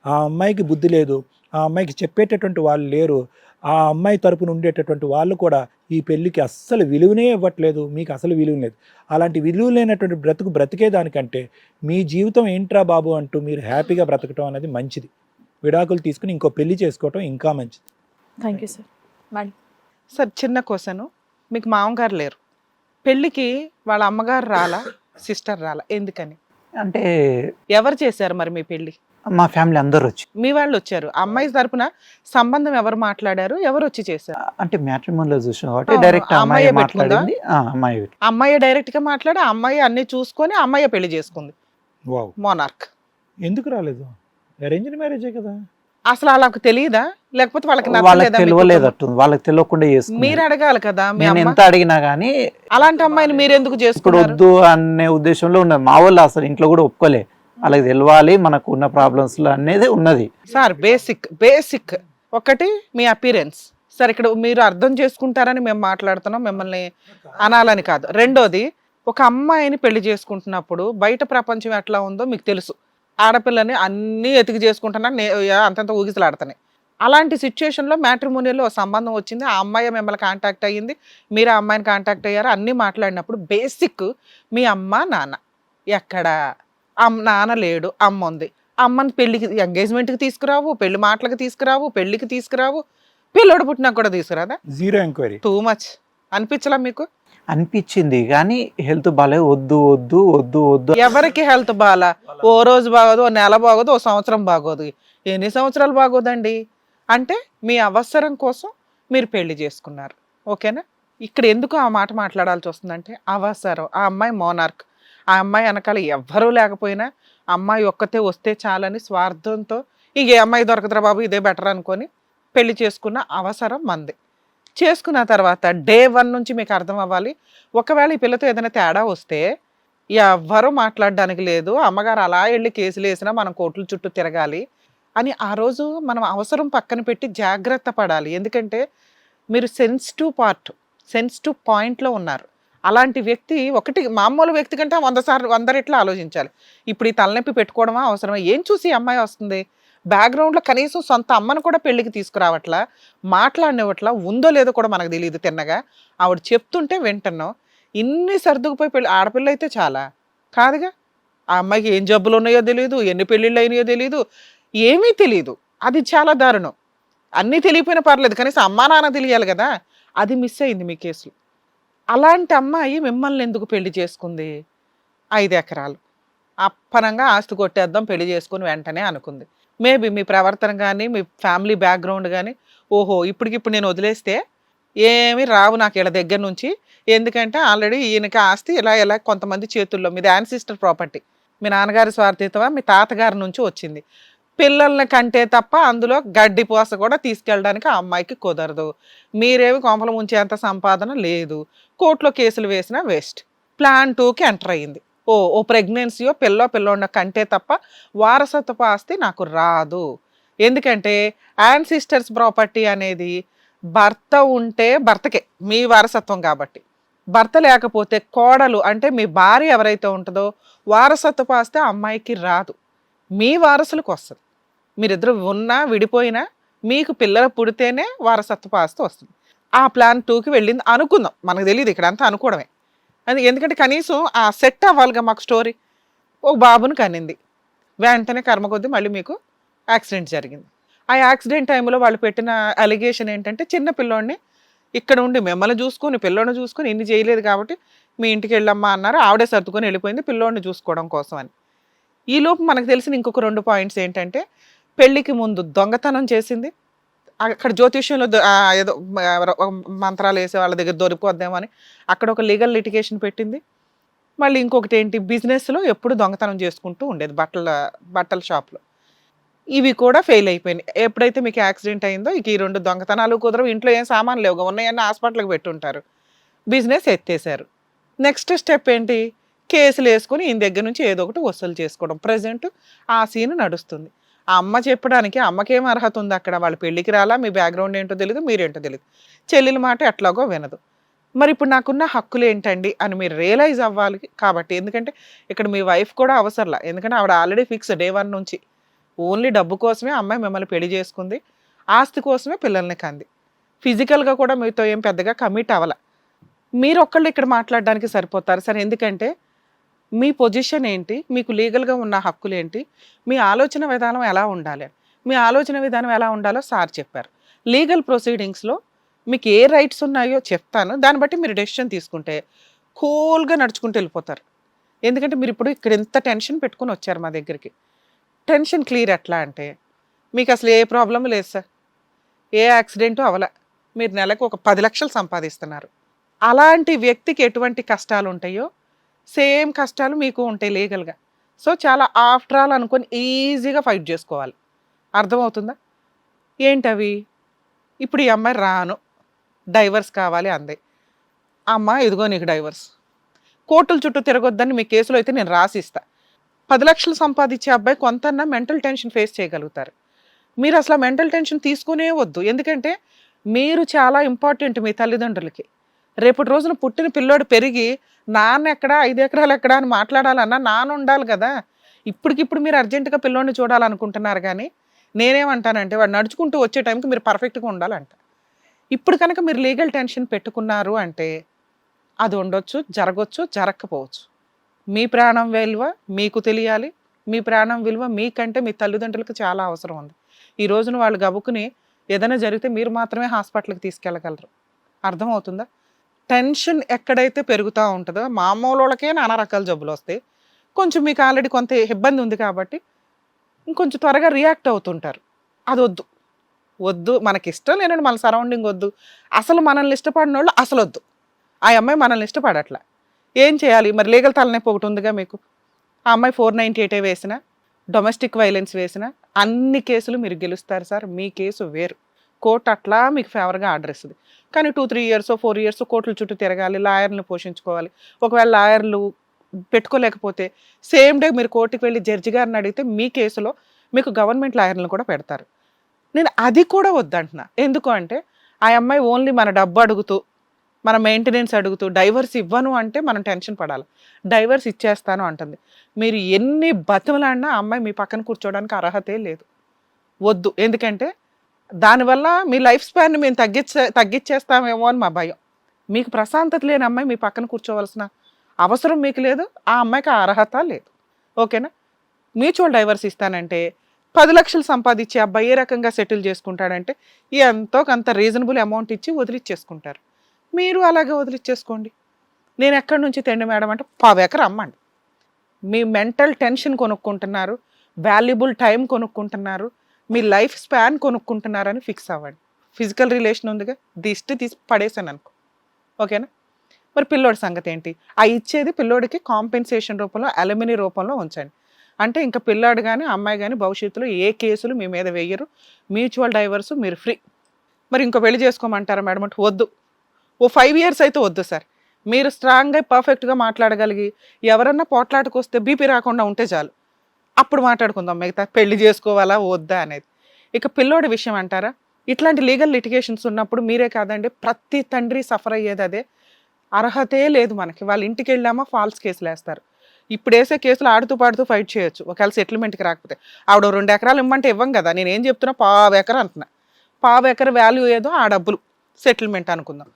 ఆ అమ్మాయికి బుద్ధి లేదు, ఆ అమ్మాయికి చెప్పేటటువంటి వాళ్ళు లేరు. ఆ అమ్మాయి తరపున ఉండేటటువంటి వాళ్ళు కూడా ఈ పెళ్ళికి అస్సలు విలువనే ఇవ్వట్లేదు, మీకు అసలు విలువ లేదు. అలాంటి విలువ లేనటువంటి బ్రతికేదానికంటే మీ జీవితం ఏంట్రా బాబు అంటూ మీరు హ్యాపీగా బ్రతకటం అనేది మంచిది. విడాకులు తీసుకుని ఇంకో పెళ్లి చేసుకోవటం ఇంకా మంచిది. Thank you sir. Madam, sir చిన్న క్వశ్చన్, మీకు మామగారు లేరు, పెళ్ళికి వాళ్ళ అమ్మగారు రాలా, సిస్టర్ రాలా, ఎందుకని? అంటే ఎవరు చేశారు మరి మీ పెళ్ళి? మా ఫ్యామిలీ అందరు వచ్చి, మీ వాళ్ళు వచ్చారు, అమ్మాయి తరపున సంబంధం ఎవరు మాట్లాడారు, ఎవరు వచ్చి చేశారు? అంటే మ్యాట్రిమోనిలో చూసిన కాబట్టి అవును, డైరెక్ట్ అమ్మాయి అమ్మాయే పెట్టుకుందా? మాట్లాడింది. అమ్మాయి అమ్మాయి డైరెక్ట్ గా మాట్లాడి అమ్మాయి అన్ని చూసుకొని అమ్మాయి పెళ్లి చేసుకుంది. Wow, monarch. ఎందుకు రాలేదు? అరేంజ్డ్ మ్యారేజే కదా. అసలు వాళ్ళకు తెలియదా, లేకపోతే వాళ్ళకి వాళ్ళకి నచ్చలేదా మీ తెలియలేదు, కుటుంబం? అట్టుంది వాళ్ళకి తెలియకుండా మీరు చేసుకున్నారు. అడగాలి కదా మీ నేను అమ్మ. ఎంత అడిగినా గానీ అలాంటి అమ్మాయిని మీరు ఎందుకు ఇప్పుడు చేసుకున్నారు? వద్దు అనే ఉద్దేశంలో ఉన్నది. మా వాళ్ళు అసలు ఇంట్లో కూడా ఒప్పుకోలే, వాళ్ళకి తెలవాలి మనకు ఉన్న ప్రాబ్లమ్స్ అనేది ఉన్నది. సార్ బేసిక్ ఒకటి మీ అపీరెన్స్. సార్ ఇక్కడ మీరు అర్థం చేసుకుంటారని మేము మాట్లాడుతున్నాం, మిమ్మల్ని అనాలని కాదు. రెండోది, ఒక అమ్మాయిని పెళ్లి చేసుకుంటున్నప్పుడు బయట ప్రపంచం ఎట్లా ఉందో మీకు తెలుసు. ఆడపిల్లని అన్నీ ఎతికి చేసుకుంటున్నా అంతంత ఊగిసలాడుతున్నాయి. అలాంటి సిచ్యువేషన్లో మ్యాట్రిమోనియల్లో సంబంధం వచ్చింది, ఆ అమ్మాయి మిమ్మల్ని కాంటాక్ట్ అయ్యింది, మీరు ఆ అమ్మాయిని కాంటాక్ట్ అయ్యారు, అన్నీ మాట్లాడినప్పుడు బేసిక్ మీ అమ్మ నాన్న ఎక్కడ? నాన్న లేడు, అమ్మ ఉంది. అమ్మని పెళ్లికి ఎంగేజ్మెంట్కి తీసుకురావు, పెళ్లి మాటలకు తీసుకురావు, పెళ్లికి తీసుకురావు, పిల్లోడు పుట్టినా కూడా తీసుకురాదా? Zero enquiry. టూ మచ్ అనిపించలా మీకు? అనిపించింది కానీ హెల్త్ బాలే, వద్దు వద్దు వద్దు వద్దు. ఎవరికి హెల్త్ బాగా? ఓ రోజు బాగోదు, ఓ నెల బాగోదు, ఓ సంవత్సరం బాగోదు. ఎన్ని సంవత్సరాలు బాగోదండి? అంటే మీ అవసరం కోసం మీరు పెళ్లి చేసుకున్నారు, ఓకేనా? ఇక్కడ ఎందుకు ఆ మాట మాట్లాడాల్సి వస్తుందంటే అవసరం. ఆ అమ్మాయి మోనార్క్, ఆ అమ్మాయి వెనకాల ఎవ్వరూ లేకపోయినా అమ్మాయి ఒక్కతే వస్తే చాలని స్వార్థంతో ఇంకే అమ్మాయి దొరకదురా బాబు ఇదే బెటర్ అనుకొని పెళ్లి చేసుకున్న అవసరం మంది. చేసుకున్న తర్వాత డే 1 నుంచి మీకు అర్థం అవ్వాలి, ఒకవేళ ఈ పిల్లతో ఏదైనా తేడా వస్తే ఎవ్వరూ మాట్లాడడానికి లేదు, అమ్మగారు అలా వెళ్ళి కేసులు వేసినా మనం కోర్టుల చుట్టూ తిరగాలి అని ఆ రోజు మనం అవసరం పక్కన పెట్టి జాగ్రత్త పడాలి. ఎందుకంటే మీరు సెన్సిటివ్ పాయింట్లో ఉన్నారు. అలాంటి వ్యక్తి ఒకటి మామూలు వ్యక్తి కంటే 100 రెట్లు ఆలోచించాలి. ఇప్పుడు ఈ తలనొప్పి పెట్టుకోవడమా అవసరమా? ఏం చూసి ఈ అమ్మాయి వస్తుంది? బ్యాక్గ్రౌండ్లో కనీసం సొంత అమ్మను కూడా పెళ్లికి తీసుకురావట్లా, మాట్లాడినవట్లా, ఉందో లేదో కూడా మనకు తెలియదు. తిన్నగా ఆవిడ చెప్తుంటే వింటున్నాం. ఇన్ని సర్దుకుపోయి పెళ్ళి, ఆడపిల్ల అయితే చాలా కాదుగా. ఆ అమ్మాయికి ఏం జబ్బులు ఉన్నాయో తెలియదు, ఎన్ని పెళ్ళిళ్ళు అయినాయో తెలియదు, ఏమీ తెలియదు. అది చాలా దారుణం. అన్నీ తెలియపోయినా పర్లేదు, కనీసం అమ్మా నాన్న తెలియాలి కదా. అది మిస్ అయింది మీ కేసులో. అలాంటి అమ్మాయి మిమ్మల్ని ఎందుకు పెళ్లి చేసుకుంది? 5 ఎకరాలు అప్పనంగా ఆస్తి కొట్టేద్దాం పెళ్లి చేసుకుని వెంటనే అనుకుంది. మేబీ మీ ప్రవర్తన కానీ మీ ఫ్యామిలీ బ్యాక్గ్రౌండ్ కానీ, ఓహో ఇప్పటికిప్పుడు నేను వదిలేస్తే ఏమీ రావు నాకు వీళ్ళ దగ్గర నుంచి, ఎందుకంటే ఆల్రెడీ ఈయనకి ఆస్తి ఇలా కొంతమంది చేతుల్లో, మీది యాన్సిస్టర్ ప్రాపర్టీ, మీ నాన్నగారి స్వార్థితమా మీ తాతగారి నుంచి వచ్చింది. పిల్లల్ని కంటే తప్ప అందులో గడ్డి పోస కూడా తీసుకెళ్ళడానికి ఆ అమ్మాయికి కుదరదు. మీరేమి కొంపలు ముంచేంత సంపాదన లేదు, కోర్టులో కేసులు వేసినా వేస్ట్. ప్లాన్ 2కి ఎంటర్ అయ్యింది. ఓ ప్రెగ్నెన్సీయో పిల్లోండ కంటే తప్ప వారసత్వపు ఆస్తి నాకు రాదు. ఎందుకంటే యాన్సిస్టర్స్ ప్రాపర్టీ అనేది భర్త ఉంటే భర్తకే మీ వారసత్వం కాబట్టి, భర్త లేకపోతే కోడలు అంటే మీ భార్య ఎవరైతే ఉంటుందో వారసత్వపు ఆస్తి ఆ అమ్మాయికి రాదు, మీ వారసులకు వస్తుంది. మీరిద్దరు ఉన్నా విడిపోయినా మీకు పిల్లలు పుడితేనే వారసత్వపు ఆస్తి వస్తుంది. ఆ ప్లాన్ 2కి వెళ్ళింది అనుకుందాం, మనకు తెలియదు, ఇక్కడ అంతా అనుకోవడమే. అది ఎందుకంటే కనీసం ఆ సెట్ అవ్వాలిగా మాకు స్టోరీ. ఓ బాబుని కనింది, వెంటనే కర్మ కొద్దీ మళ్ళీ మీకు యాక్సిడెంట్ జరిగింది. ఆ యాక్సిడెంట్ టైంలో వాళ్ళు పెట్టిన అలిగేషన్ ఏంటంటే చిన్న పిల్లోడిని ఇక్కడ ఉండి మిమ్మల్ని చూసుకొని పిల్లోడిని చూసుకొని ఇన్ని చేయలేదు కాబట్టి మీ ఇంటికి వెళ్ళమ్మా అన్నారు, ఆవిడే సర్దుకొని వెళ్ళిపోయింది పిల్లోడిని చూసుకోవడం కోసం అని. ఈలోపు మనకు తెలిసిన ఇంకొక 2 పాయింట్స్ ఏంటంటే, పెళ్లికి ముందు దొంగతనం చేసింది, అక్కడ జ్యోతిష్యంలో ఏదో మంత్రాలు వేసే వాళ్ళ దగ్గర దొరికిపోద్దామో అని అక్కడ ఒక లీగల్ లిటిగేషన్ పెట్టింది. మళ్ళీ ఇంకొకటి ఏంటి, బిజినెస్లో ఎప్పుడు దొంగతనం చేసుకుంటూ ఉండేది బట్టల షాప్లో. ఇవి కూడా ఫెయిల్ అయిపోయినాయి. ఎప్పుడైతే మీకు యాక్సిడెంట్ అయిందో ఇక ఈ 2 దొంగతనాలు కుదరవు, ఇంట్లో ఏం సామాన్లు లేవు, ఉన్నాయన్నీ హాస్పిటల్కి పెట్టుంటారు, బిజినెస్ ఎత్తేసారు. నెక్స్ట్ స్టెప్ ఏంటి, కేసులు వేసుకొని ఈయన దగ్గర నుంచి ఏదో ఒకటి వసూలు చేసుకోవడం. ప్రజెంట్ ఆ సీన్ నడుస్తుంది. ఆ అమ్మ చెప్పడానికి అమ్మకేం అర్హత ఉంది అక్కడ? వాళ్ళు పెళ్ళికి రాలా, మీ బ్యాక్గ్రౌండ్ ఏంటో తెలియదు, మీరేంటో తెలియదు, చెల్లెల మాట ఎట్లాగో వినదు. మరి ఇప్పుడు నాకున్న హక్కులు ఏంటండి అని మీరు రియలైజ్ అవ్వాలి. కాబట్టి ఎందుకంటే ఇక్కడ మీ వైఫ్ కూడా అవసరంలా, ఎందుకంటే ఆవిడ ఆల్రెడీ ఫిక్స్ డే 1 నుంచి ఓన్లీ డబ్బు కోసమే అమ్మాయి మిమ్మల్ని పెళ్లి చేసుకుంది, ఆస్తి కోసమే పిల్లల్ని కంది. ఫిజికల్గా కూడా మీతో ఏం పెద్దగా కమిట్ అవ్వాల. మీరు ఒక్కళ్ళు ఇక్కడ మాట్లాడడానికి సరిపోతారు సార్. ఎందుకంటే మీ పొజిషన్ ఏంటి, మీకు లీగల్గా ఉన్న హక్కులు ఏంటి, మీ ఆలోచన విధానం ఎలా ఉండాలి, మీ ఆలోచన విధానం ఎలా ఉండాలో సార్ చెప్పారు. లీగల్ ప్రొసీడింగ్స్లో మీకు ఏ రైట్స్ ఉన్నాయో చెప్తాను, దాన్ని బట్టి మీరు డెసిషన్ తీసుకుంటే కూల్గా నడుచుకుంటూ వెళ్ళిపోతారు. ఎందుకంటే మీరు ఇప్పుడు ఇక్కడ ఎంత టెన్షన్ పెట్టుకుని వచ్చారు మా దగ్గరికి. టెన్షన్ క్లియర్ ఎట్లా అంటే, మీకు అసలు ఏ ప్రాబ్లం లేదు సార్, ఏ యాక్సిడెంటు అవల, మీరు నెలకు ఒక 10 లక్షలు సంపాదిస్తున్నారు. అలాంటి వ్యక్తికి ఎటువంటి కష్టాలు ఉంటాయో సేమ్ కష్టాలు మీకు ఉంటాయి లీగల్గా. సో చాలా ఆఫ్టర్ ఆల్ అనుకొని ఈజీగా ఫైట్ చేసుకోవాలి. అర్థమవుతుందా? ఏంటవి? ఇప్పుడు ఈ అమ్మాయి రాను, డైవర్స్ కావాలి అందే. అమ్మ ఇదిగో నీకు డైవర్స్, కోర్టుల చుట్టూ తిరగొద్దని మీ కేసులో అయితే నేను రాసిస్తా. 10 లక్షలు సంపాదించే అబ్బాయి కొంతన్నా మెంటల్ టెన్షన్ ఫేస్ చేయగలుగుతారు. మీరు అసలు మెంటల్ టెన్షన్ తీసుకునే వద్దు. ఎందుకంటే మీరు చాలా ఇంపార్టెంట్ మీ తల్లిదండ్రులకి. రేపటి రోజున పుట్టిన పిల్లోడు పెరిగి నాన్న ఎక్కడా 5 ఎకరాలు ఎక్కడా అని మాట్లాడాలన్నా నాన్న ఉండాలి కదా. ఇప్పటికిప్పుడు మీరు అర్జెంటుగా పిల్లోడిని చూడాలనుకుంటున్నారు, కానీ నేనేమంటానంటే వాడు నడుచుకుంటూ వచ్చే టైంకి మీరు పర్ఫెక్ట్గా ఉండాలంట. ఇప్పుడు కనుక మీరు లీగల్ టెన్షన్ పెట్టుకున్నారు అంటే అది ఉండొచ్చు, జరగవచ్చు, జరగకపోవచ్చు. మీ ప్రాణం విలువ మీకు తెలియాలి. మీ ప్రాణం విలువ మీకంటే మీ తల్లిదండ్రులకు చాలా అవసరం ఉంది. ఈ రోజున వాళ్ళు గబుకుని ఏదైనా జరిగితే మీరు మాత్రమే హాస్పిటల్కి తీసుకెళ్ళగలరు. అర్థమవుతుందా? టెన్షన్ ఎక్కడైతే పెరుగుతూ ఉంటుందో మామూలు వాళ్ళకే నానా రకాల జబ్బులు వస్తాయి. కొంచెం మీకు ఆల్రెడీ కొంత ఇబ్బంది ఉంది కాబట్టి ఇంకొంచెం త్వరగా రియాక్ట్ అవుతుంటారు. అది వద్దు, వద్దు. మనకి ఇష్టం లేనండి మన సరౌండింగ్ వద్దు. అసలు మనల్ని ఇష్టపడిన వాళ్ళు అసలు వద్దు. ఆ అమ్మాయి మనల్ని ఇష్టపడట్లా, ఏం చేయాలి మరి? లీగల్ తలనొప్పి ఒకటి ఉందిగా మీకు. ఆ అమ్మాయి 498 వేసినా, డొమెస్టిక్ వైలెన్స్ వేసినా అన్ని కేసులు మీరు గెలుస్తారు సార్. మీ కేసు వేరు, కోర్టు అట్లా మీకు ఫేవర్గా ఆర్డర్ ఇస్తుంది. కానీ 2-3 ఇయర్స్ 4 ఇయర్స్ కోర్టుల చుట్టూ తిరగాలి, లాయర్ని పోషించుకోవాలి. ఒకవేళ లాయర్లు పెట్టుకోలేకపోతే సేమ్ డే మీరు కోర్టుకి వెళ్ళి జడ్జి గారిని అడిగితే మీ కేసులో మీకు గవర్నమెంట్ లాయర్లను కూడా పెడతారు. నేను అది కూడా వద్దంటున్నా. ఎందుకు అంటే ఆ అమ్మాయి ఓన్లీ మన డబ్బు అడుగుతూ, మన మెయింటెనెన్స్ అడుగుతూ డైవర్స్ ఇవ్వను అంటే మనం టెన్షన్ పడాలి. డైవర్స్ ఇచ్చేస్తాను అంటుంది. మీరు ఎన్ని బతిమలాడినా ఆ అమ్మాయి మీ పక్కన కూర్చోవడానికి అర్హతే లేదు. వద్దు. ఎందుకంటే దానివల్ల మీ లైఫ్ స్పాన్ని మేము తగ్గించేస్తామేమో అని మా భయం. మీకు ప్రశాంతత లేని అమ్మాయి మీ పక్కన కూర్చోవలసిన అవసరం మీకు లేదు, ఆ అమ్మాయికి ఆ అర్హత లేదు. ఓకేనా? మ్యూచువల్ డైవర్స్ ఇస్తానంటే 10 లక్షలు సంపాదించే అబ్బాయి ఏ రకంగా సెటిల్ చేసుకుంటాడంటే ఎంతో కొంత రీజనబుల్ అమౌంట్ ఇచ్చి వదిలిచ్చేసుకుంటారు. మీరు అలాగే వదిలిచ్చేసుకోండి. నేను ఎక్కడి నుంచి తెండి మేడం అంటే 10 ఎకరం అమ్మండి. మీ మెంటల్ టెన్షన్ కొనుక్కుంటున్నారు, వాల్యుబుల్ టైం కొనుక్కుంటున్నారు, మీ లైఫ్ స్పాన్ కొనుక్కుంటున్నారని ఫిక్స్ అవ్వండి. ఫిజికల్ రిలేషన్ ఉందిగా, దిష్టి తీసి పడేసాను అనుకో. ఓకేనా? మరి పిల్లోడి సంగతి ఏంటి? ఆ ఇచ్చేది పిల్లోడికి కాంపెన్సేషన్ రూపంలో, అలమినీ రూపంలో ఉంచండి. అంటే ఇంకా పిల్లాడు కానీ అమ్మాయి కానీ భవిష్యత్తులో ఏ కేసులు మీ మీద వేయరు. మ్యూచువల్ డైవర్స్ మీరు ఫ్రీ. మరి ఇంకో పెళ్లి చేసుకోమంటారా మేడం అంటే వద్దు. ఓ 5 ఇయర్స్ అయితే వద్దు సార్. మీరు స్ట్రాంగ్గా పర్ఫెక్ట్గా మాట్లాడగలిగి ఎవరన్నా పోట్లాటకు వస్తే బీపీ రాకుండా ఉంటే చాలు. అప్పుడు మాట్లాడుకుందాం మిగతా పెళ్లి చేసుకోవాలా వద్దా అనేది. ఇక పిల్లోడి విషయం అంటారా, ఇట్లాంటి లీగల్ లిటిగేషన్స్ ఉన్నప్పుడు మీరే కాదండి ప్రతి తండ్రి సఫర్ అయ్యేది అదే. అర్హతే లేదు మనకి. వాళ్ళ ఇంటికి వెళ్ళామా ఫాల్స్ కేసులు వేస్తారు. ఇప్పుడు వేసే కేసులు ఆడుతూ పాడుతూ ఫైట్ చేయొచ్చు ఒకవేళ సెటిల్మెంట్కి రాకపోతే. ఆవిడ 2 ఎకరాలు ఇమ్మంటే ఇవ్వం కదా. నేను ఏం చెప్తున్నా 1/2 ఎకరం అంటున్నా. 1/2 ఎకరం వాల్యూ ఏదో ఆ డబ్బులు సెటిల్మెంట్ అనుకుందాం.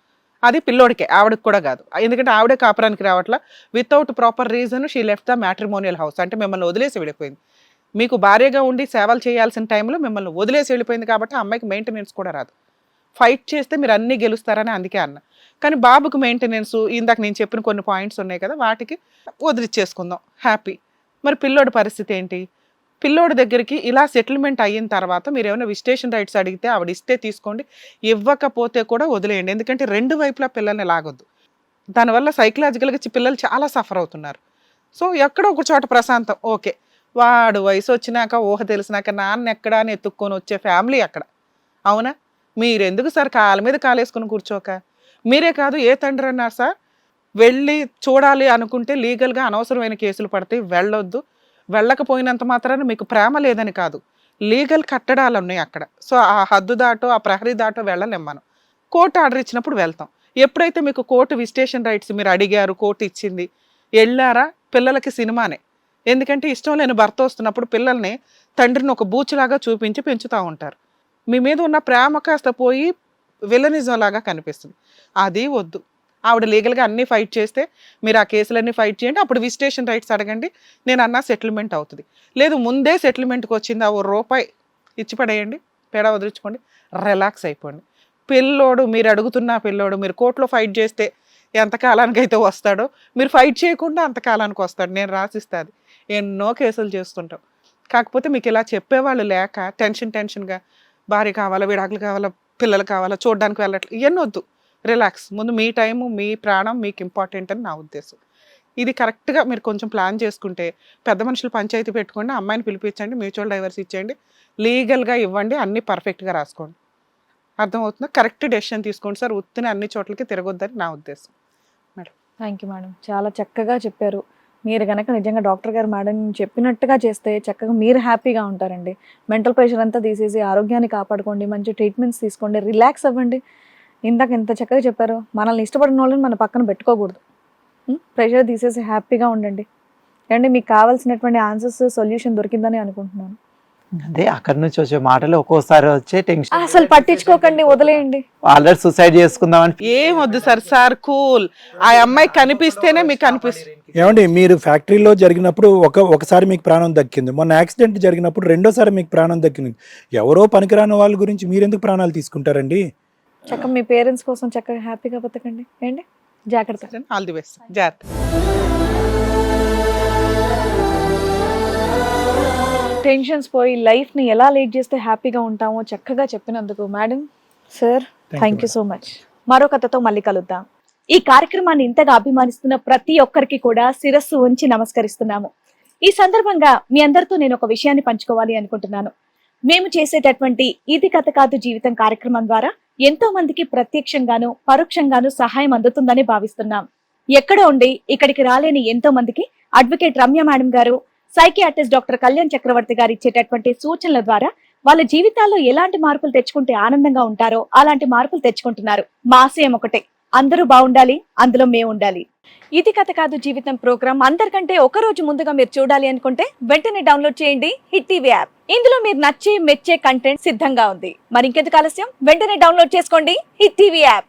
అది పిల్లోడికే, ఆవిడకి కూడా కాదు. ఎందుకంటే ఆవిడే కాపురానికి రావట్లా. Without proper reason she left the matrimonial house. అంటే మిమ్మల్ని వదిలేసి వెళ్ళిపోయింది. మీకు భార్యగా ఉండి సేవలు చేయాల్సిన టైంలో మిమ్మల్ని వదిలేసి వెళ్ళిపోయింది కాబట్టి ఆ అమ్మాయికి మెయింటెనెన్స్ కూడా రాదు. ఫైట్ చేస్తే మీరు అన్నీ గెలుస్తారని అందుకే అన్న. కానీ బాబుకు మెయింటెనెన్స్ ఇందాక నేను చెప్పిన కొన్ని పాయింట్స్ ఉన్నాయి కదా, వాటికి వదిలిచ్చేసుకుందాం, హ్యాపీ. మరి పిల్లోడి పరిస్థితి ఏంటి? పిల్లోడి దగ్గరికి ఇలా సెటిల్మెంట్ అయిన తర్వాత మీరు ఏమైనా విజిటేషన్ రైట్స్ అడిగితే ఆవిడ ఇస్తే తీసుకోండి, ఇవ్వకపోతే కూడా వదిలేయండి. ఎందుకంటే 2 వైపులా పిల్లల్ని లాగొద్దు. దానివల్ల సైకలాజికల్గా పిల్లలు చాలా సఫర్ అవుతున్నారు. సో ఎక్కడో ఒక చోట ప్రశాంతం. ఓకే, వాడు వయసు వచ్చినాక ఊహ తెలిసినాక నాన్న ఎక్కడా అని ఎత్తుక్కొని వచ్చే ఫ్యామిలీ అక్కడ. అవునా? మీరెందుకు సార్ కాళ్ళ మీద కాలేసుకుని కూర్చోక? మీరే కాదు ఏ తండ్రి అన్నారు సార్, వెళ్ళి చూడాలి అనుకుంటే లీగల్గా అనవసరమైన కేసులు పడితే వెళ్ళొద్దు. వెళ్ళకపోయినంత మాత్రాన మీకు ప్రేమ లేదని కాదు, లీగల్ కట్టడాలు ఉన్నాయి అక్కడ. సో ఆ హద్దు దాటో ఆ ప్రహరీ దాటో వెళ్ళలేం మనం. కోర్టు ఆర్డర్ ఇచ్చినప్పుడు వెళ్తాం. ఎప్పుడైతే మీకు కోర్టు విజిటేషన్ రైట్స్ మీరు అడిగారు, కోర్టు ఇచ్చింది, వెళ్ళారా, పిల్లలకి సినిమానే. ఎందుకంటే ఇష్టం లేని భర్త వస్తున్నప్పుడు పిల్లల్ని తండ్రిని ఒక బూచులాగా చూపించి పెంచుతూ ఉంటారు. మీ మీద ఉన్న ప్రేమ కాస్త పోయి విలనిజం లాగా కనిపిస్తుంది. అది వద్దు. ఆవిడ లీగల్గా అన్నీ ఫైట్ చేస్తే మీరు ఆ కేసులన్నీ ఫైట్ చేయండి, అప్పుడు విజిటేషన్ రైట్స్ అడగండి, నేను అన్నా సెటిల్మెంట్ అవుతుంది. లేదు ముందే సెటిల్మెంట్కి వచ్చింది, ఆ ₹1 ఇచ్చి పడేయండి, పేడ వదిలించుకోండి, రిలాక్స్ అయిపోండి. పిల్లోడు మీరు అడుగుతున్న పిల్లోడు మీరు కోర్టులో ఫైట్ చేస్తే ఎంతకాలానికి అయితే వస్తాడో, మీరు ఫైట్ చేయకుండా అంతకాలానికి వస్తాడు. నేను రాసిస్తాది. ఎన్నో కేసులు చేస్తుంటాం. కాకపోతే మీకు ఇలా చెప్పేవాళ్ళు లేక టెన్షన్గా భార్య కావాలా, విడాకులు కావాలా, పిల్లలు కావాలా, చూడడానికి వెళ్ళట్లేదు, ఇవన్నీ వద్దు. రిలాక్స్. ముందు మీ టైము, మీ ప్రాణం మీకు ఇంపార్టెంట్ అని నా ఉద్దేశం. ఇది కరెక్ట్గా మీరు కొంచెం ప్లాన్ చేసుకుంటే, పెద్ద మనుషులు పంచాయతీ పెట్టుకోండి, అమ్మాయిని పిలిపించండి, మ్యూచువల్ డైవర్స్ ఇచ్చేయండి, లీగల్గా ఇవ్వండి, అన్నీ పర్ఫెక్ట్గా రాసుకోండి. అర్థమవుతుందా? కరెక్ట్ డెసిషన్ తీసుకోండి సార్. ఉత్తిని అన్ని చోట్లకి తిరగొద్దని నా ఉద్దేశం. థ్యాంక్ యూ మేడం, చాలా చక్కగా చెప్పారు. మీరు కనుక నిజంగా డాక్టర్ గారు మేడం చెప్పినట్టుగా చేస్తే చక్కగా మీరు హ్యాపీగా ఉంటారండి. మెంటల్ ప్రెషర్ అంతా తీసేసి ఆరోగ్యాన్ని కాపాడుకోండి, మంచి ట్రీట్మెంట్స్ తీసుకోండి, రిలాక్స్ అవ్వండి. ఇందాక ఎంత చక్కగా చెప్పారు, మనల్ని ఇష్టపడిన వాళ్ళని మన పక్కన పెట్టుకోకూడదు. ప్రెషర్ తీసేసి హ్యాపీగా ఉండండి. అండి మీకు కావాల్సినటువంటి ఆన్సర్స్, సొల్యూషన్ దొరికిందని అనుకుంటున్నాను. అదే అక్కడి నుంచి వచ్చే మాటలు ఒక్కోసారి వచ్చే టెన్షన్. అసలు పట్టించుకోకండి, వదిలేయండి. ఆల్రెడీ సూసైడ్ చేసుకుందామని ఏం వద్దు సార్ కూల్. ఆ అమ్మాయి కనిపిస్తేనే మీకు అనిపిస్తుంది. ఏమండి, మీరు ఫ్యాక్టరీలో జరిగినప్పుడు ఒకసారి మీకు ప్రాణం దక్కింది, మొన్న యాక్సిడెంట్ జరిగినప్పుడు రెండోసారి మీకు ప్రాణం దక్కింది. ఎవరో పనికిరాని వాళ్ళ గురించి మీరెందుకు ప్రాణాలు తీసుకుంటారండి? చక్కగా మీ పేరెంట్స్ కోసం చక్కగా హ్యాపీగా బతకండి. ఏంటి జాగ్రత్త. All the best. జాగ్రత్త. టెన్షన్స్ పోయి లైఫ్ని ఎలా లీడ్ చేస్తే హ్యాపీగా ఉంటామో చక్కగా చెప్పినందుకు madam, sir, thank you so much. మరో కథతో మళ్ళీ కలుద్దాం. ఈ కార్యక్రమాన్ని ఇంతగా అభిమానిస్తున్న ప్రతి ఒక్కరికి కూడా శిరస్సు ఉంచి నమస్కరిస్తున్నాము. ఈ సందర్భంగా మీ అందరితో నేను ఒక విషయాన్ని పంచుకోవాలి అనుకుంటున్నాను. మేము చేసేటటువంటి ఇది కథ కాదు జీవితం కార్యక్రమం ద్వారా ఎంతో మందికి ప్రత్యక్షంగాను పరోక్షంగాను సహాయం అందుతుందని భావిస్తున్నాం. ఎక్కడ ఉండి ఇక్కడికి రాలేని ఎంతో మందికి అడ్వకేట్ రమ్య మేడం గారు, సైకియాట్రిస్ట్ డాక్టర్ కళ్యాణ్ చక్రవర్తి గారు ఇచ్చేటటువంటి సూచనల ద్వారా వాళ్ళ జీవితాల్లో ఎలాంటి మార్పులు తెచ్చుకుంటే ఆనందంగా ఉంటారో అలాంటి మార్పులు తెచ్చుకుంటున్నారు. మా ఆశయం ఒకటే, అందరూ బాగుండాలి, అందులో మేము ఉండాలి. ఇది కథ కాదు జీవితం ప్రోగ్రామ్ అందరికంటే ఒక రోజు ముందుగా మీరు చూడాలి అనుకుంటే వెంటనే డౌన్లోడ్ చేయండి హిట్ టీవీ యాప్. ఇందులో మీరు నచ్చే మెచ్చే కంటెంట్ సిద్ధంగా ఉంది. మరి ఇంకెందుకు ఆలస్యం, వెంటనే డౌన్లోడ్ చేసుకోండి హిట్ టీవీ యాప్.